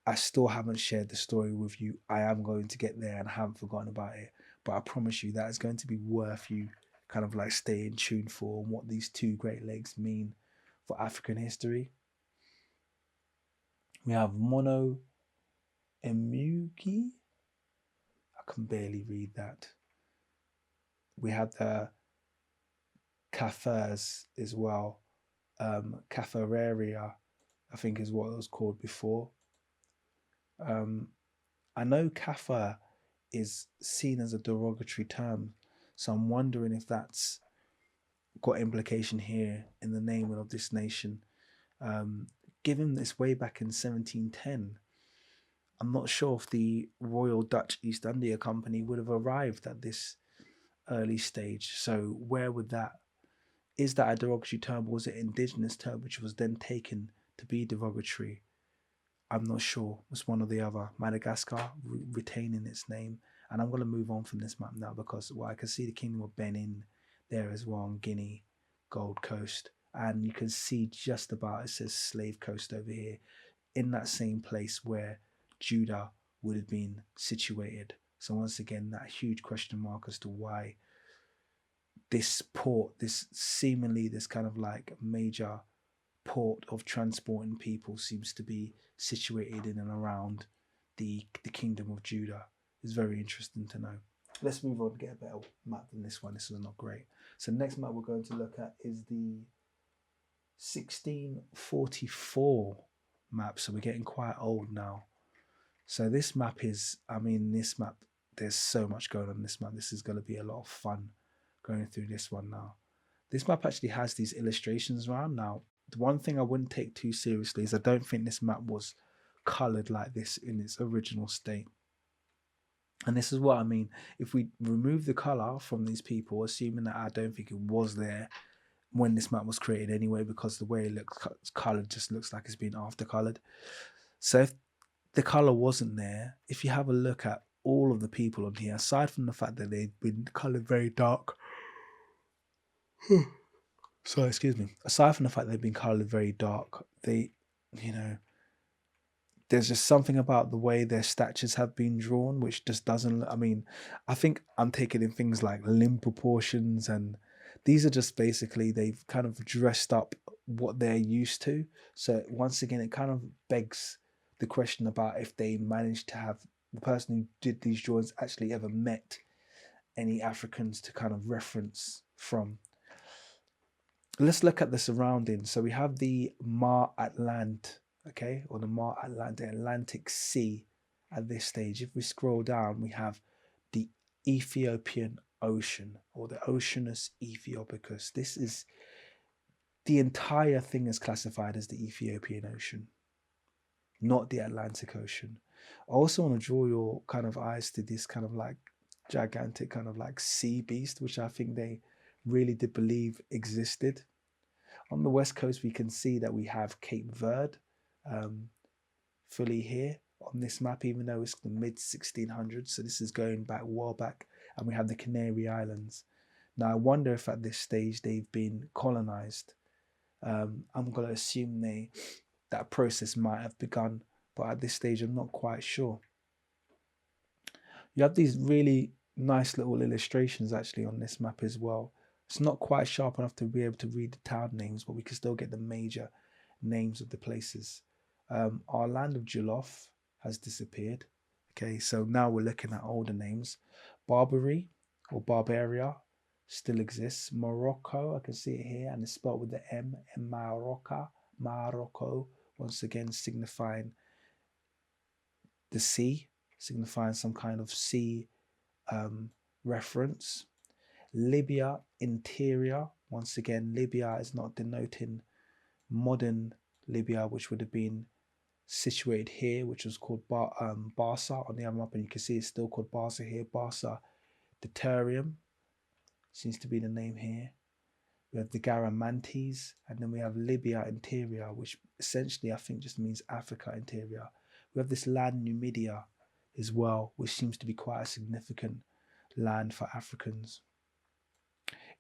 I still haven't shared the story with you. I am going to get there and I haven't forgotten about it. But I promise you that is going to be worth you kind of like staying tuned for what these two Great Lakes mean for African history. We have Mono Emugi. I can barely read that. We have the Kafirs as well. Kafiraria, I think is what it was called before. I know Kafir is seen as a derogatory term, so I'm wondering if that's got implication here in the naming of this nation. Um, Given this way back in 1710, I'm not sure if the Royal Dutch East India Company would have arrived at this early stage. So where would that, is that a derogatory term or was it indigenous term which was then taken to be derogatory? I'm not sure. It's one or the other. Madagascar retaining its name. And I'm going to move on from this map now because, well, I can see the Kingdom of Benin there as well, on Guinea, Gold Coast. And you can see just about, it says Slave Coast over here, in that same place where Judah would have been situated. So once again, that huge question mark as to why this port, this seemingly this kind of like major port of transporting people seems to be situated in and around the kingdom of Judah. Is very interesting to know. Let's move on and get a better map than this one. This was not great. So the next map we're going to look at is the 1644 map. So we're getting quite old now. So this map is, I mean, this map, there's so much going on in this map. This is going to be a lot of fun going through this one now. This map actually has these illustrations around. Now, the one thing I wouldn't take too seriously is I don't think this map was colored like this in its original state. And this is what I mean. If we remove the color from these people, assuming that I don't think it was there when this map was created anyway, because the way it looks colored just looks like it's been after colored. So if the color wasn't there, if you have a look at all of the people on here, aside from the fact that they've been colored very dark, so excuse me, aside from the fact they've been colored very dark, they, you know, there's just something about the way their statues have been drawn which just doesn't, I mean, I think I'm taking in things like limb proportions, and these are just basically they've kind of dressed up what they're used to. So once again, it kind of begs the question about if they managed to have the person who did these drawings actually ever met any Africans to kind of reference from. Let's look at the surroundings. So we have the Mar Atlant, okay, or the Mar Atlantic, Atlantic Sea at this stage. If we scroll down, we have the Ethiopian Ocean, or the Oceanus Ethiopicus. This is, the entire thing is classified as the Ethiopian Ocean, not the Atlantic Ocean. I also want to draw your kind of eyes to this kind of like gigantic kind of like sea beast, which I think they really did believe existed. On the west coast, we can see that we have Cape Verde fully here on this map, even though it's the mid 1600s. So this is going back well back, and we have the Canary Islands. Now, I wonder if at this stage they've been colonized. I'm going to assume that process might have begun, but at this stage, I'm not quite sure. You have these really nice little illustrations actually on this map as well. It's not quite sharp enough to be able to read the town names, but we can still get the major names of the places. Our land of Jollof has disappeared. Okay, so now we're looking at older names. Barbary or Barbaria still exists. Morocco, I can see it here, and it's spelled with the M, Morocco, once again signifying the sea, signifying some kind of sea reference. Libya interior, once again, Libya is not denoting modern Libya, which would have been situated here, which was called Barsa on the other map, and you can see it's still called Barsa here. Barsa Deuterium seems to be the name here. We have the Garamantes, and then we have Libya interior, which essentially I think just means Africa interior. We have this land Numidia as well, which seems to be quite a significant land for Africans.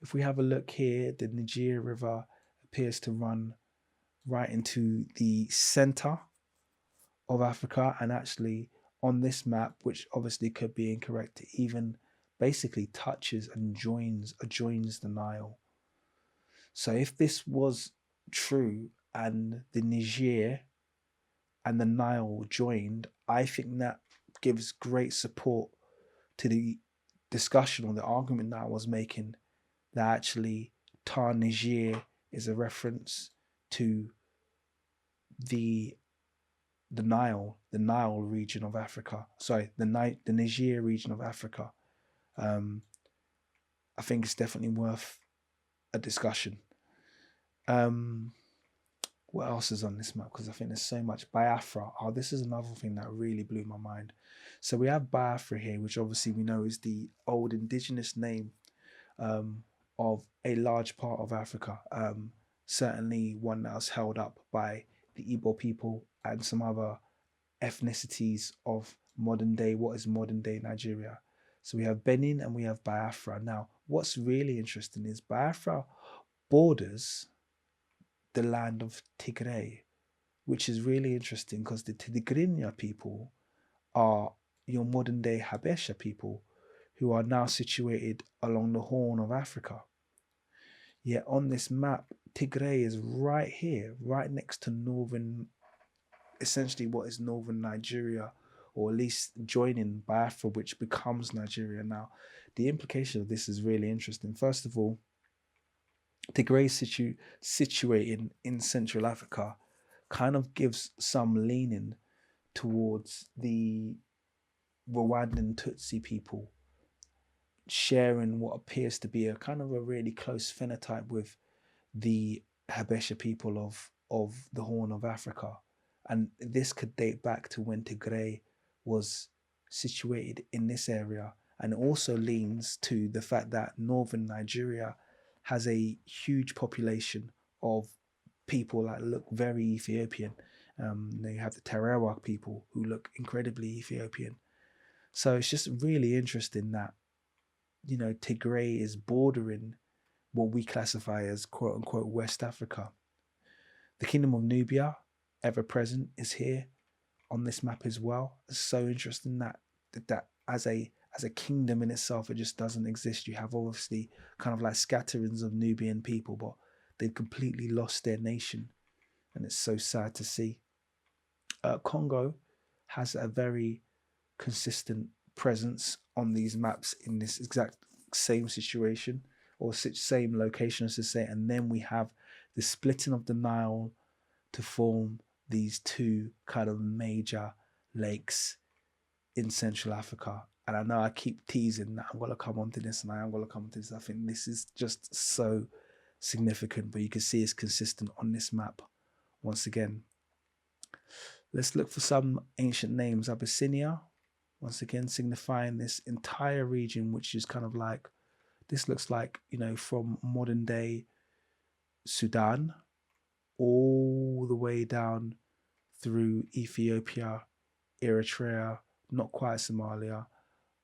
If we have a look here, the Niger River appears to run right into the center of Africa, and actually on this map, which obviously could be incorrect, it even basically touches and adjoins the Nile. So if this was true and the Niger and the Nile joined, I think that gives great support to the discussion or the argument that I was making, that actually Tar Niger is a reference to the the Nile region of Africa. Sorry, the Niger region of Africa. Um, I think it's definitely worth a discussion. Um, what else is on this map? Because I think there's so much. Biafra. Oh, this is another thing that really blew my mind. So we have Biafra here, which obviously we know is the old indigenous name um, of a large part of Africa. Certainly one that was held up by the Igbo people and some other ethnicities of what is modern day Nigeria. So we have Benin and we have Biafra. Now, what's really interesting is Biafra borders the land of Tigray, which is really interesting because the Tigrinya people are your modern day Habesha people who are now situated along the Horn of Africa. Yet on this map, Tigray is right here, right next to essentially what is northern Nigeria, or at least joining Biafra, which becomes Nigeria. Now, the implication of this is really interesting. First of all, Tigray situated in Central Africa kind of gives some leaning towards the Rwandan Tutsi people sharing what appears to be a kind of a really close phenotype with the Habesha people of the Horn of Africa. And this could date back to when Tigray was situated in this area. And it also leans to the fact that northern Nigeria has a huge population of people that look very Ethiopian. They have the Terewa people who look incredibly Ethiopian. So it's just really interesting that, Tigray is bordering what we classify as quote unquote West Africa. The Kingdom of Nubia, ever present, is here on this map as well. It's so interesting that as a kingdom in itself, it just doesn't exist. You have obviously kind of like scatterings of Nubian people, but they've completely lost their nation, and it's so sad to see. Congo has a very consistent presence on these maps in this exact same situation or same location, as to say, and then we have the splitting of the Nile to form these two kind of major lakes in Central Africa. And I know I keep teasing that I'm going to come onto this and I am going to come onto this. I think this is just so significant, but you can see it's consistent on this map once again. Let's look for some ancient names. Abyssinia, once again, signifying this entire region, which is kind of like, this looks like, from modern day Sudan all the way down through Ethiopia, Eritrea, not quite Somalia,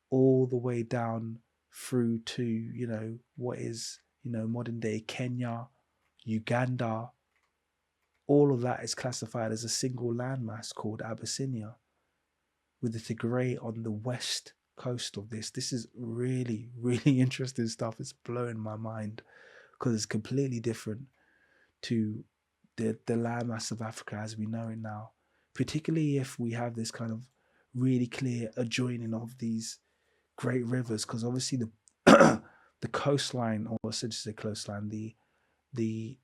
all the way down through to, what is, modern day Kenya, Uganda. All of that is classified as a single landmass called Abyssinia, with the Tigray on the west coast of this. This is really, really interesting stuff. It's blowing my mind because it's completely different to the landmass of Africa as we know it now, particularly if we have this kind of really clear adjoining of these great rivers, because obviously the the coastline, or should say coastline, the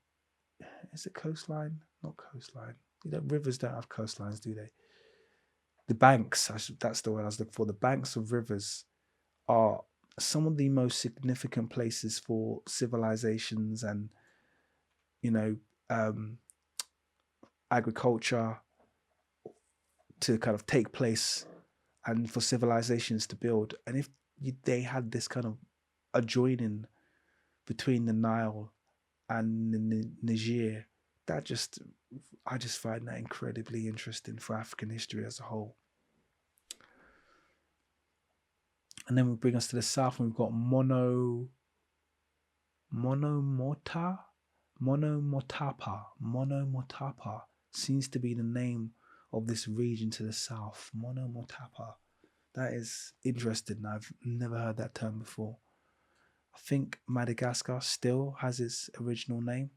is it coastline? Not coastline. Rivers don't have coastlines, do they? The banks, that's the word I was looking for. The banks of rivers are some of the most significant places for civilizations and, you know, um, agriculture to kind of take place and for civilizations to build. And if they had this kind of adjoining between the Nile and the Niger, I just find that incredibly interesting for African history as a whole. And then we bring us to the south, and we've got Monomotapa seems to be the name of this region to the south. Monomotapa. That is interesting. I've never heard that term before. I think Madagascar still has its original name,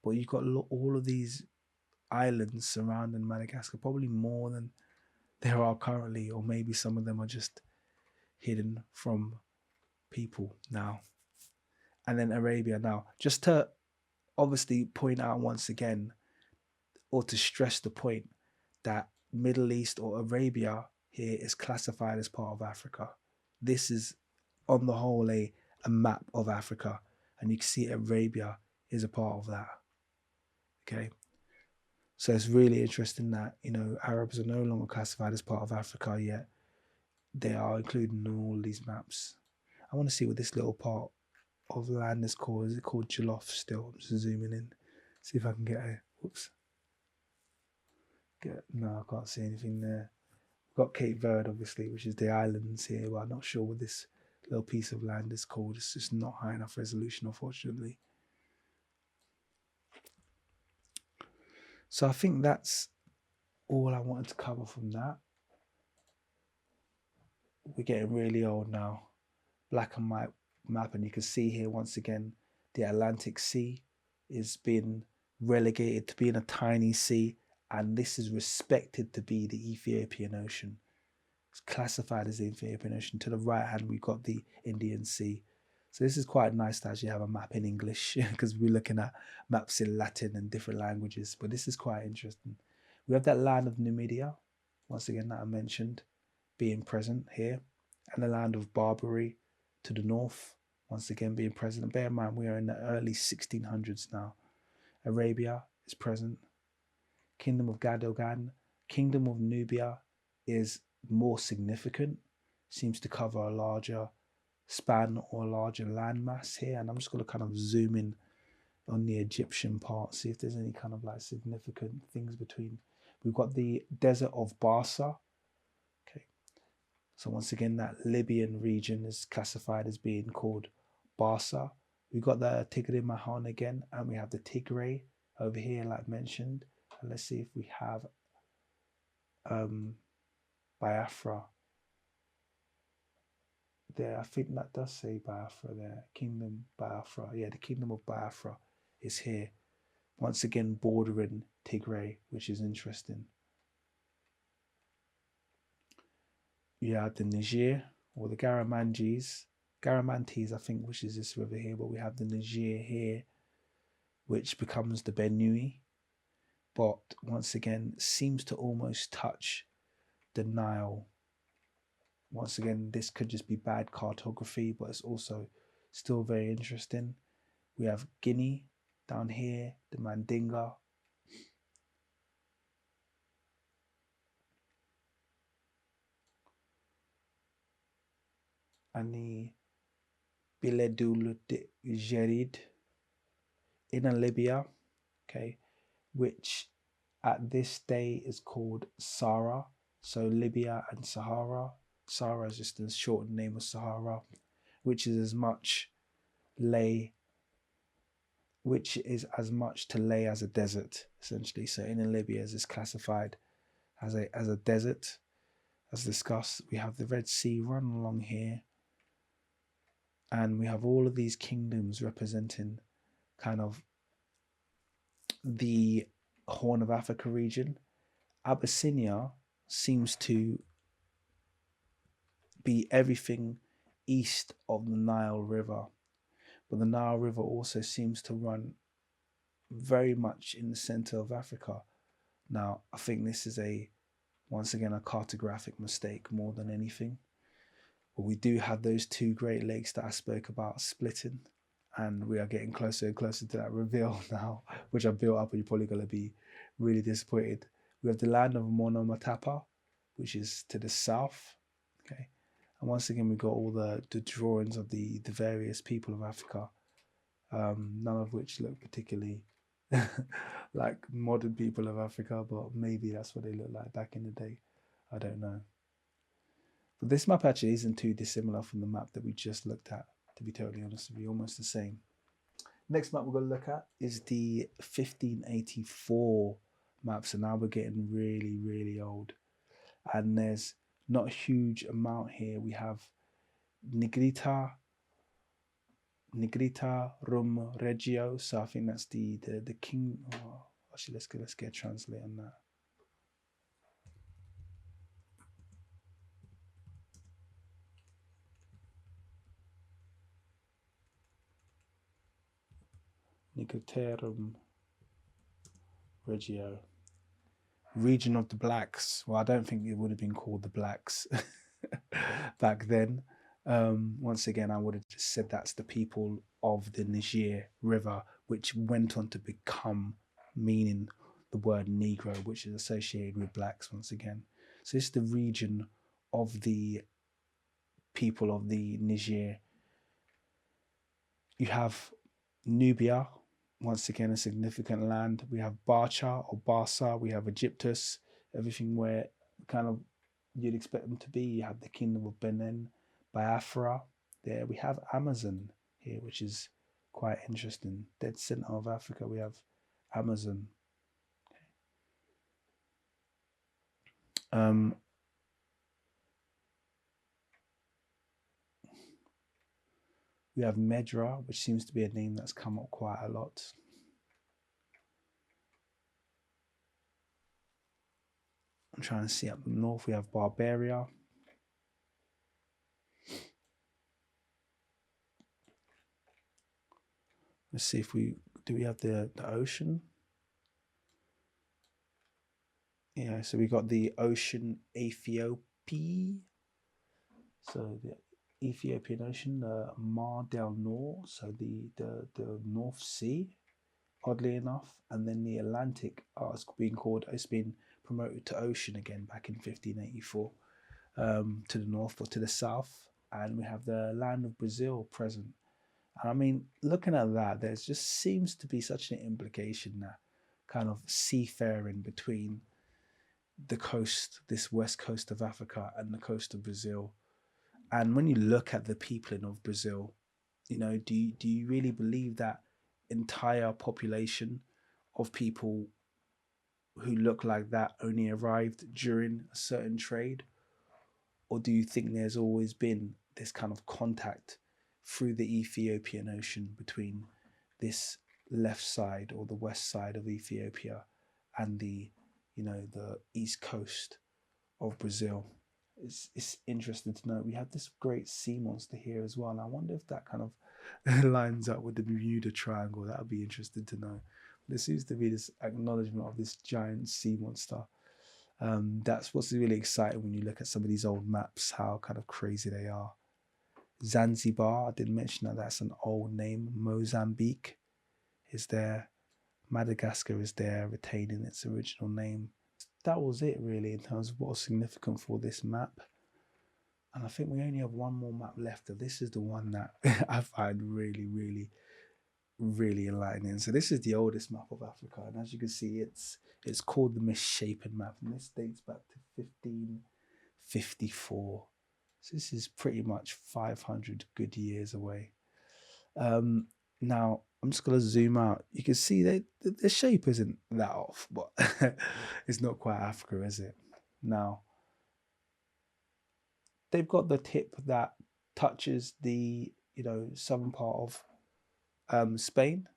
but you've got all of these islands surrounding Madagascar, probably more than there are currently, or maybe some of them are just hidden from people now. And then Arabia now, just to obviously point out once again, or to stress the point that Middle East or Arabia here is classified as part of Africa. This is on the whole a map of Africa, and you can see Arabia is a part of that. Okay. So it's really interesting that, Arabs are no longer classified as part of Africa, yet they are included in all these maps. I want to see what this little part of land is called. Is it called Jollof still? I'm just zooming in. See if I can get a no, I can't see anything there. We've got Cape Verde, obviously, which is the islands here, but I'm not sure what this little piece of land is called. It's just not high enough resolution, unfortunately. So I think that's all I wanted to cover from that. We're getting really old now. Black and white map, and you can see here once again the Atlantic Sea is being relegated to being a tiny sea, and this is respected to be the Ethiopian Ocean. It's classified as the Ethiopian Ocean. To the right hand, we've got the Indian Sea. So this is quite nice to actually have a map in English because we're looking at maps in Latin and different languages. But this is quite interesting. We have that land of Numidia, once again, that I mentioned, being present here. And the land of Barbary to the north, once again being present. And bear in mind, we are in the early 1600s now. Arabia is present. Kingdom of Gadogan. Kingdom of Nubia is more significant, seems to cover a larger span or a larger landmass here. And I'm just going to kind of zoom in on the Egyptian part, see if there's any kind of like significant things between. We've got the desert of Barsa. Okay, so once again, that Libyan region is classified as being called Barsa. We've got the Tigray Mahon again, and we have the Tigray over here, like mentioned. And let's see if we have Biafra there. I think that does say Biafra there. Kingdom Biafra. Yeah, the Kingdom of Biafra is here. Once again, bordering Tigray, which is interesting. You have the Niger, or the Garamantes, I think, which is this river here, but we have the Niger here, which becomes the Benue, but once again, seems to almost touch the Nile. Once again, this could just be bad cartography, but it's also still very interesting. We have Guinea down here, the Mandinga. And the Biledul Jerid in Libya, okay, which at this day is called Sahara. So Libya and Sahara. Sahara is just a shortened name of Sahara, which is as much to lay as a desert, essentially. So in Libya is classified as a desert. As discussed, we have the Red Sea run along here, and we have all of these kingdoms representing kind of the Horn of Africa region. Abyssinia seems to be everything east of the Nile River, but the Nile River also seems to run very much in the center of Africa. Now, I think this is once again a cartographic mistake more than anything. But we do have those two Great Lakes that I spoke about splitting, and we are getting closer and closer to that reveal now, which I built up, and you're probably going to be really disappointed. We have the land of Monomotapa, which is to the south. Okay, and once again, we got all the drawings of the various people of Africa, none of which look particularly like modern people of Africa, but maybe that's what they look like back in the day. I don't know. But this map actually isn't too dissimilar from the map that we just looked at, to be totally honest with you, almost the same. Next map we're going to look at is the 1584 maps, and now we're getting really, really old. And there's not a huge amount here. We have Nigrita, Nigrita Rum Regio. So I think that's the king. Oh, actually, let's get a translate on that. Nigritarum Regio. Region of the Blacks. Well, I don't think it would have been called the Blacks back then. Once again, I would have just said that's the people of the Niger River, which went on to become meaning the word Negro, which is associated with blacks once again. So this is the region of the people of the Niger. You have Nubia, once again a significant land. We have Barcha or Barsa. We have Egyptus, everything where kind of you'd expect them to be. You have the Kingdom of Benin, Biafra. There we have Amazon here, which is quite interesting. Dead center of Africa, we have Amazon. We have Medra, which seems to be a name that's come up quite a lot. I'm trying to see up north, we have Barbaria. Let's see if we have the ocean. Yeah, so we got the ocean Ethiopia. So the Ethiopian Ocean, the Mar del Nord, so the North Sea, oddly enough, and then the Atlantic it's been promoted to ocean again back in 1584, to the north or to the south, and we have the land of Brazil present. And I mean, looking at that, there just seems to be such an implication that kind of seafaring between the coast, this west coast of Africa, and the coast of Brazil. And when you look at the peopling of Brazil, do you really believe that entire population of people who look like that only arrived during a certain trade? Or do you think there's always been this kind of contact through the Ethiopian Ocean between this left side or the west side of Ethiopia and the east coast of Brazil? It's interesting to know. We have this great sea monster here as well, and I wonder if that kind of lines up with the Bermuda Triangle. That would be interesting to know. There seems to be this acknowledgement of this giant sea monster. That's what's really exciting when you look at some of these old maps, how kind of crazy they are. Zanzibar, I didn't mention that that's an old name. Mozambique is there. Madagascar is there, retaining its original name. That was it really in terms of what was significant for this map. And I think we only have one more map left. This is the one that I find really, really, really enlightening. So this is the oldest map of Africa, and as you can see, it's called the Misshapen Map, and this dates back to 1554. So this is pretty much 500 good years away. Now I'm just gonna zoom out. You can see that the shape isn't that off, but it's not quite Africa, is it? Now they've got the tip that touches the southern part of Spain,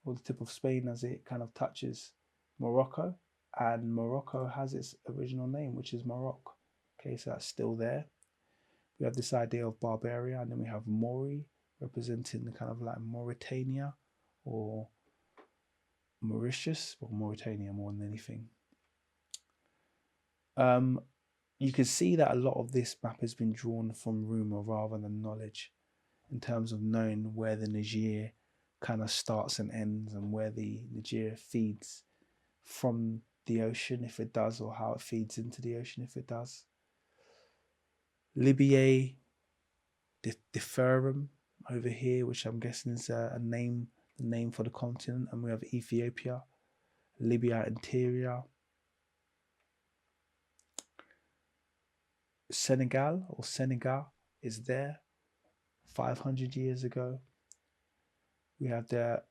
or the tip of Spain as it kind of touches Morocco, and Morocco has its original name, which is Morocco. Okay, so that's still there. We have this idea of Barbaria, and then we have Mori, representing the kind of like Mauritania or Mauritius, or Mauritania more than anything. You can see that a lot of this map has been drawn from rumor rather than knowledge, in terms of knowing where the Niger kind of starts and ends, and where the Niger feeds from the ocean if it does, or how it feeds into the ocean if it does. Libya Differum over here, which I'm guessing is a name for the continent, and we have Ethiopia, Libya Interior, Senegal is there 500 years ago. We have the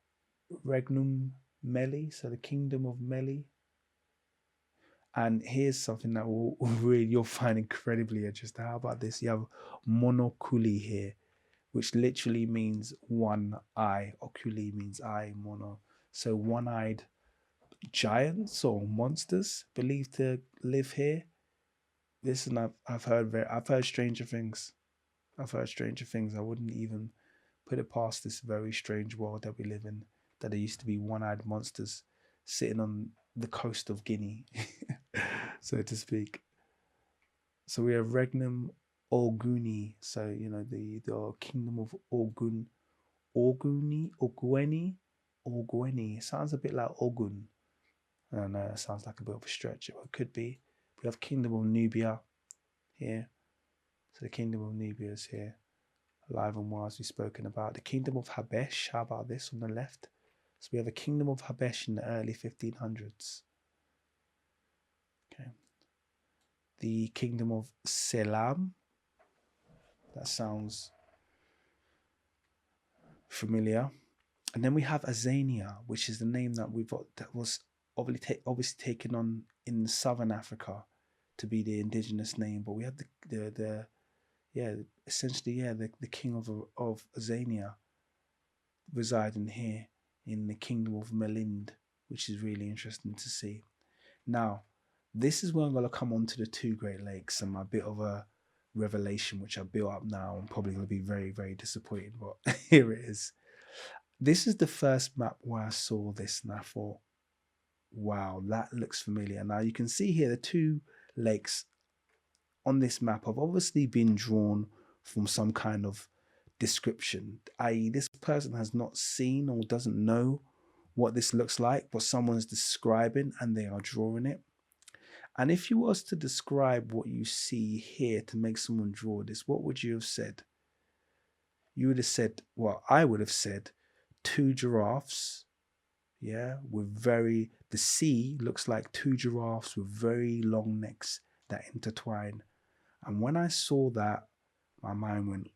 Regnum Meli, so the Kingdom of Meli, And here's something that will really you'll find incredibly interesting. How about this? You have monoculi here, which literally means one eye. Oculi means eye, mono. So one-eyed giants or monsters believed to live here. Listen, I've heard stranger things. I've heard stranger things. I wouldn't even put it past this very strange world that we live in. That there used to be one-eyed monsters sitting on the coast of Guinea, so to speak. So we have Regnum Orguni. So the kingdom of Orgun, Orgueni. It sounds a bit like Ogun. I don't know. It sounds like a bit of a stretch. It could be. We have Kingdom of Nubia here. So the Kingdom of Nubia is here. Alive and well, as we've spoken about. The Kingdom of Habesh. How about this on the left? So we have a Kingdom of Habesh in the early 1500s. Okay. The Kingdom of Selam. That sounds familiar. And then we have Azania, which is the name that that was obviously taken on in southern Africa to be the indigenous name. But we have the king of Azania residing here in the kingdom of Melind, which is really interesting to see. Now, this is where I'm going to come on to the two Great Lakes and my bit of a revelation, which I built up now. I'm probably going to be very, very disappointed, but here it is. This is the first map where I saw this and I thought, wow, that looks familiar. Now you can see here the two lakes on this map have obviously been drawn from some kind of description, i.e., this person has not seen or doesn't know what this looks like, but someone's describing and they are drawing it. And if you was to describe what you see here to make someone draw this, what would you have said? You would have said, well, I would have said two giraffes, the sea looks like two giraffes with very long necks that intertwine. And when I saw that, my mind went,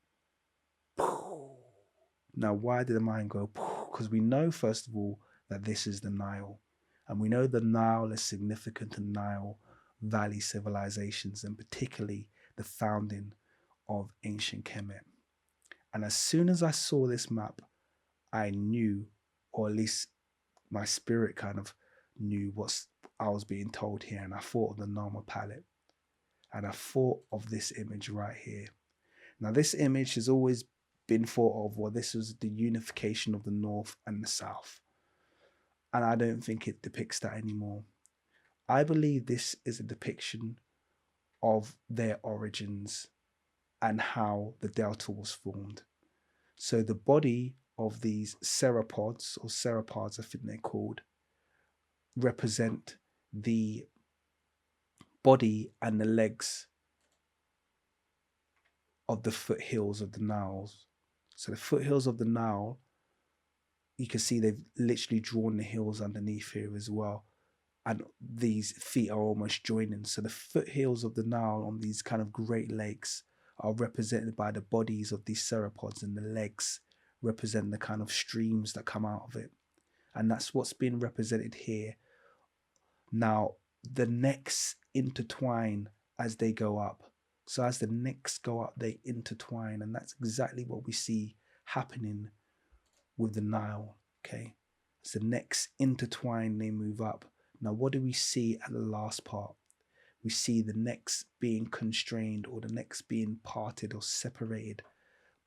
poof. Now, why did the mind go, poof? Because we know, first of all, that this is the Nile. And we know the Nile is significant in Nile Valley civilizations, and particularly the founding of ancient Kemet. And as soon as I saw this map, I knew, or at least my spirit kind of knew what I was being told here. And I thought of the Nama palette. And I thought of this image right here. Now, this image has always been thought of, well, this was the unification of the North and the South. And I don't think it depicts that anymore. I believe this is a depiction of their origins and how the delta was formed. So the body of these ceropods, or sauropods I think they're called, represent the body and the legs of the foothills of the Nile. So the foothills of the Nile, you can see they've literally drawn the hills underneath here as well. And these feet are almost joining. So the foothills of the Nile on these kind of Great Lakes are represented by the bodies of these sauropods, and the legs represent the kind of streams that come out of it. And that's what's being represented here. Now, the necks intertwine as they go up. So as the necks go up, they intertwine. And that's exactly what we see happening with the Nile. Okay. As the necks intertwine, they move up. Now, what do we see at the last part? We see the necks being constrained, or the necks being parted or separated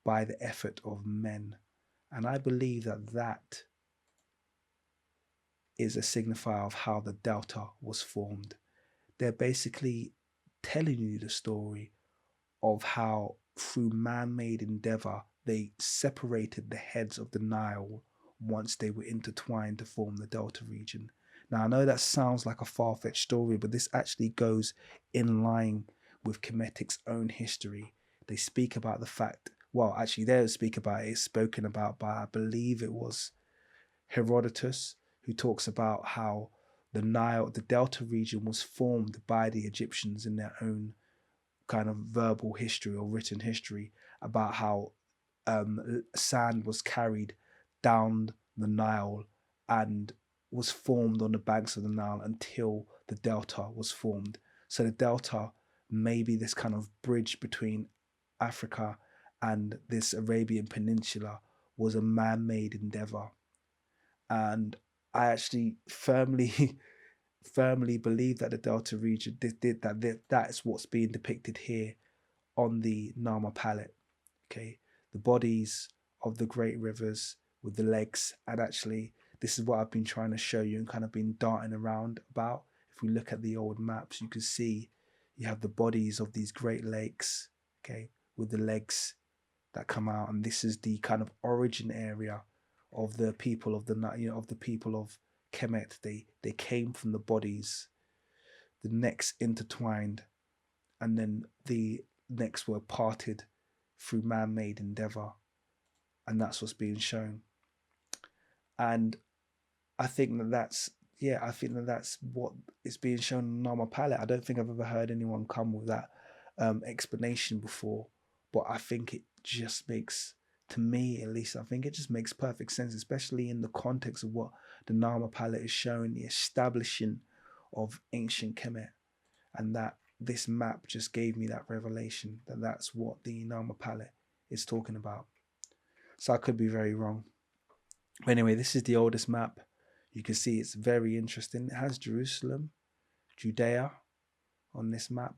by the effort of men. And I believe that that is a signifier of how the delta was formed. They're basically telling you the story of how, through man-made endeavor, they separated the heads of the Nile once they were intertwined to form the delta region. Now, I know that sounds like a far-fetched story, but this actually goes in line with Kemetic's own history. They speak about the fact, well, actually, they don't speak about it. It's spoken about by, I believe it was Herodotus, who talks about how the Nile, the delta region, was formed by the Egyptians in their own kind of verbal history or written history, about how sand was carried down the Nile and was formed on the banks of the Nile until the delta was formed. So the delta may be this kind of bridge between Africa and this Arabian Peninsula was a man-made endeavor. And I actually firmly firmly believe that the delta region did that is what's being depicted here on the Nama palette. Okay, the bodies of the great rivers with the legs, and actually this is what I've been trying to show you and kind of been darting around about. If we look at the old maps, you can see you have the bodies of these great lakes, okay, with the legs that come out, and this is the kind of origin area of the people of the of the people of Kemet. They came from the bodies, the necks intertwined, and then the necks were parted through man-made endeavor, and that's what's being shown. And I think that's I think that's what is being shown on Nama palette. I don't think I've ever heard anyone come with that explanation before, but I think it just makes, to me at least, I think it just makes perfect sense, especially in the context of what the Nama palette is showing, the establishing of ancient Kemet, and that this map just gave me that revelation that that's what the Nama palette is talking about. So I could be very wrong. But anyway, this is the oldest map. You can see it's very interesting. It has Jerusalem, Judea on this map.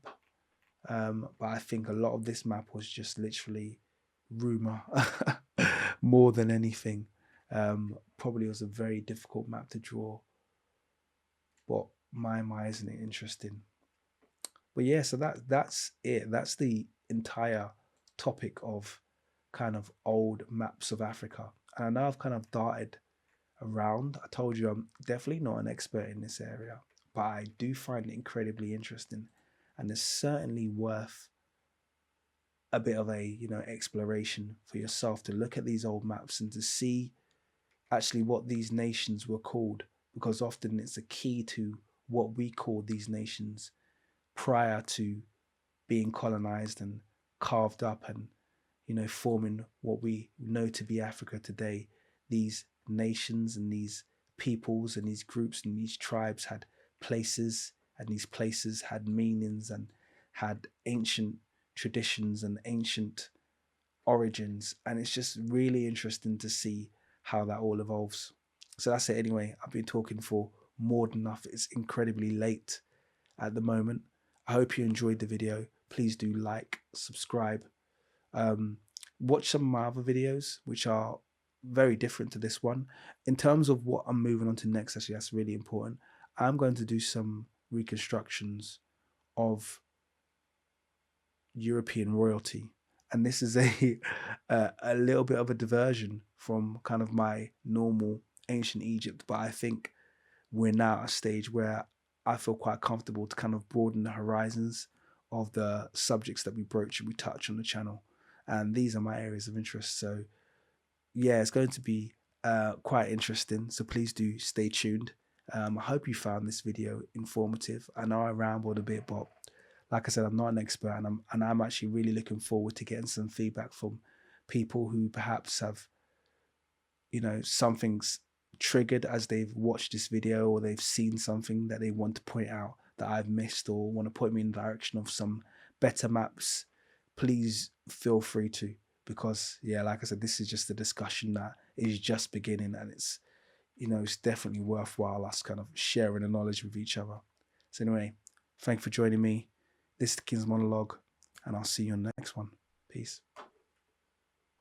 But I think a lot of this map was just literally rumor more than anything. Probably was a very difficult map to draw. But my, isn't it interesting? But yeah, so that's it. That's the entire topic of kind of old maps of Africa. And I know I've kind of darted around. I told you I'm definitely not an expert in this area, but I do find it incredibly interesting, and it's certainly worth a bit of a exploration for yourself to look at these old maps and to see actually what these nations were called, because often it's a key to what we call these nations prior to being colonized and carved up and forming what we know to be Africa today. These nations and these peoples and these groups and these tribes had places, and these places had meanings and had ancient traditions and ancient origins, and it's just really interesting to see how that all evolves. So that's it anyway. I've been talking for more than enough. It's incredibly late at the moment. I hope you enjoyed the video. Please do like, subscribe, watch some of my other videos which are very different to this one. In terms of what I'm moving on to next, actually that's really important. I'm going to do some reconstructions of European royalty, and this is a little bit of a diversion from kind of my normal ancient Egypt, but I think we're now at a stage where I feel quite comfortable to kind of broaden the horizons of the subjects that we broach and we touch on the channel, and these are my areas of interest. So yeah, it's going to be quite interesting, so please do stay tuned. I hope you found this video informative. I know I rambled a bit, but like I said, I'm not an expert, and I'm actually really looking forward to getting some feedback from people who perhaps have, something's triggered as they've watched this video, or they've seen something that they want to point out that I've missed, or want to point me in the direction of some better maps. Please feel free to, because yeah, like I said, this is just a discussion that is just beginning, and it's it's definitely worthwhile us kind of sharing the knowledge with each other. So anyway, thank you for joining me. This is the King's Monologue, and I'll see you on the next one. Peace.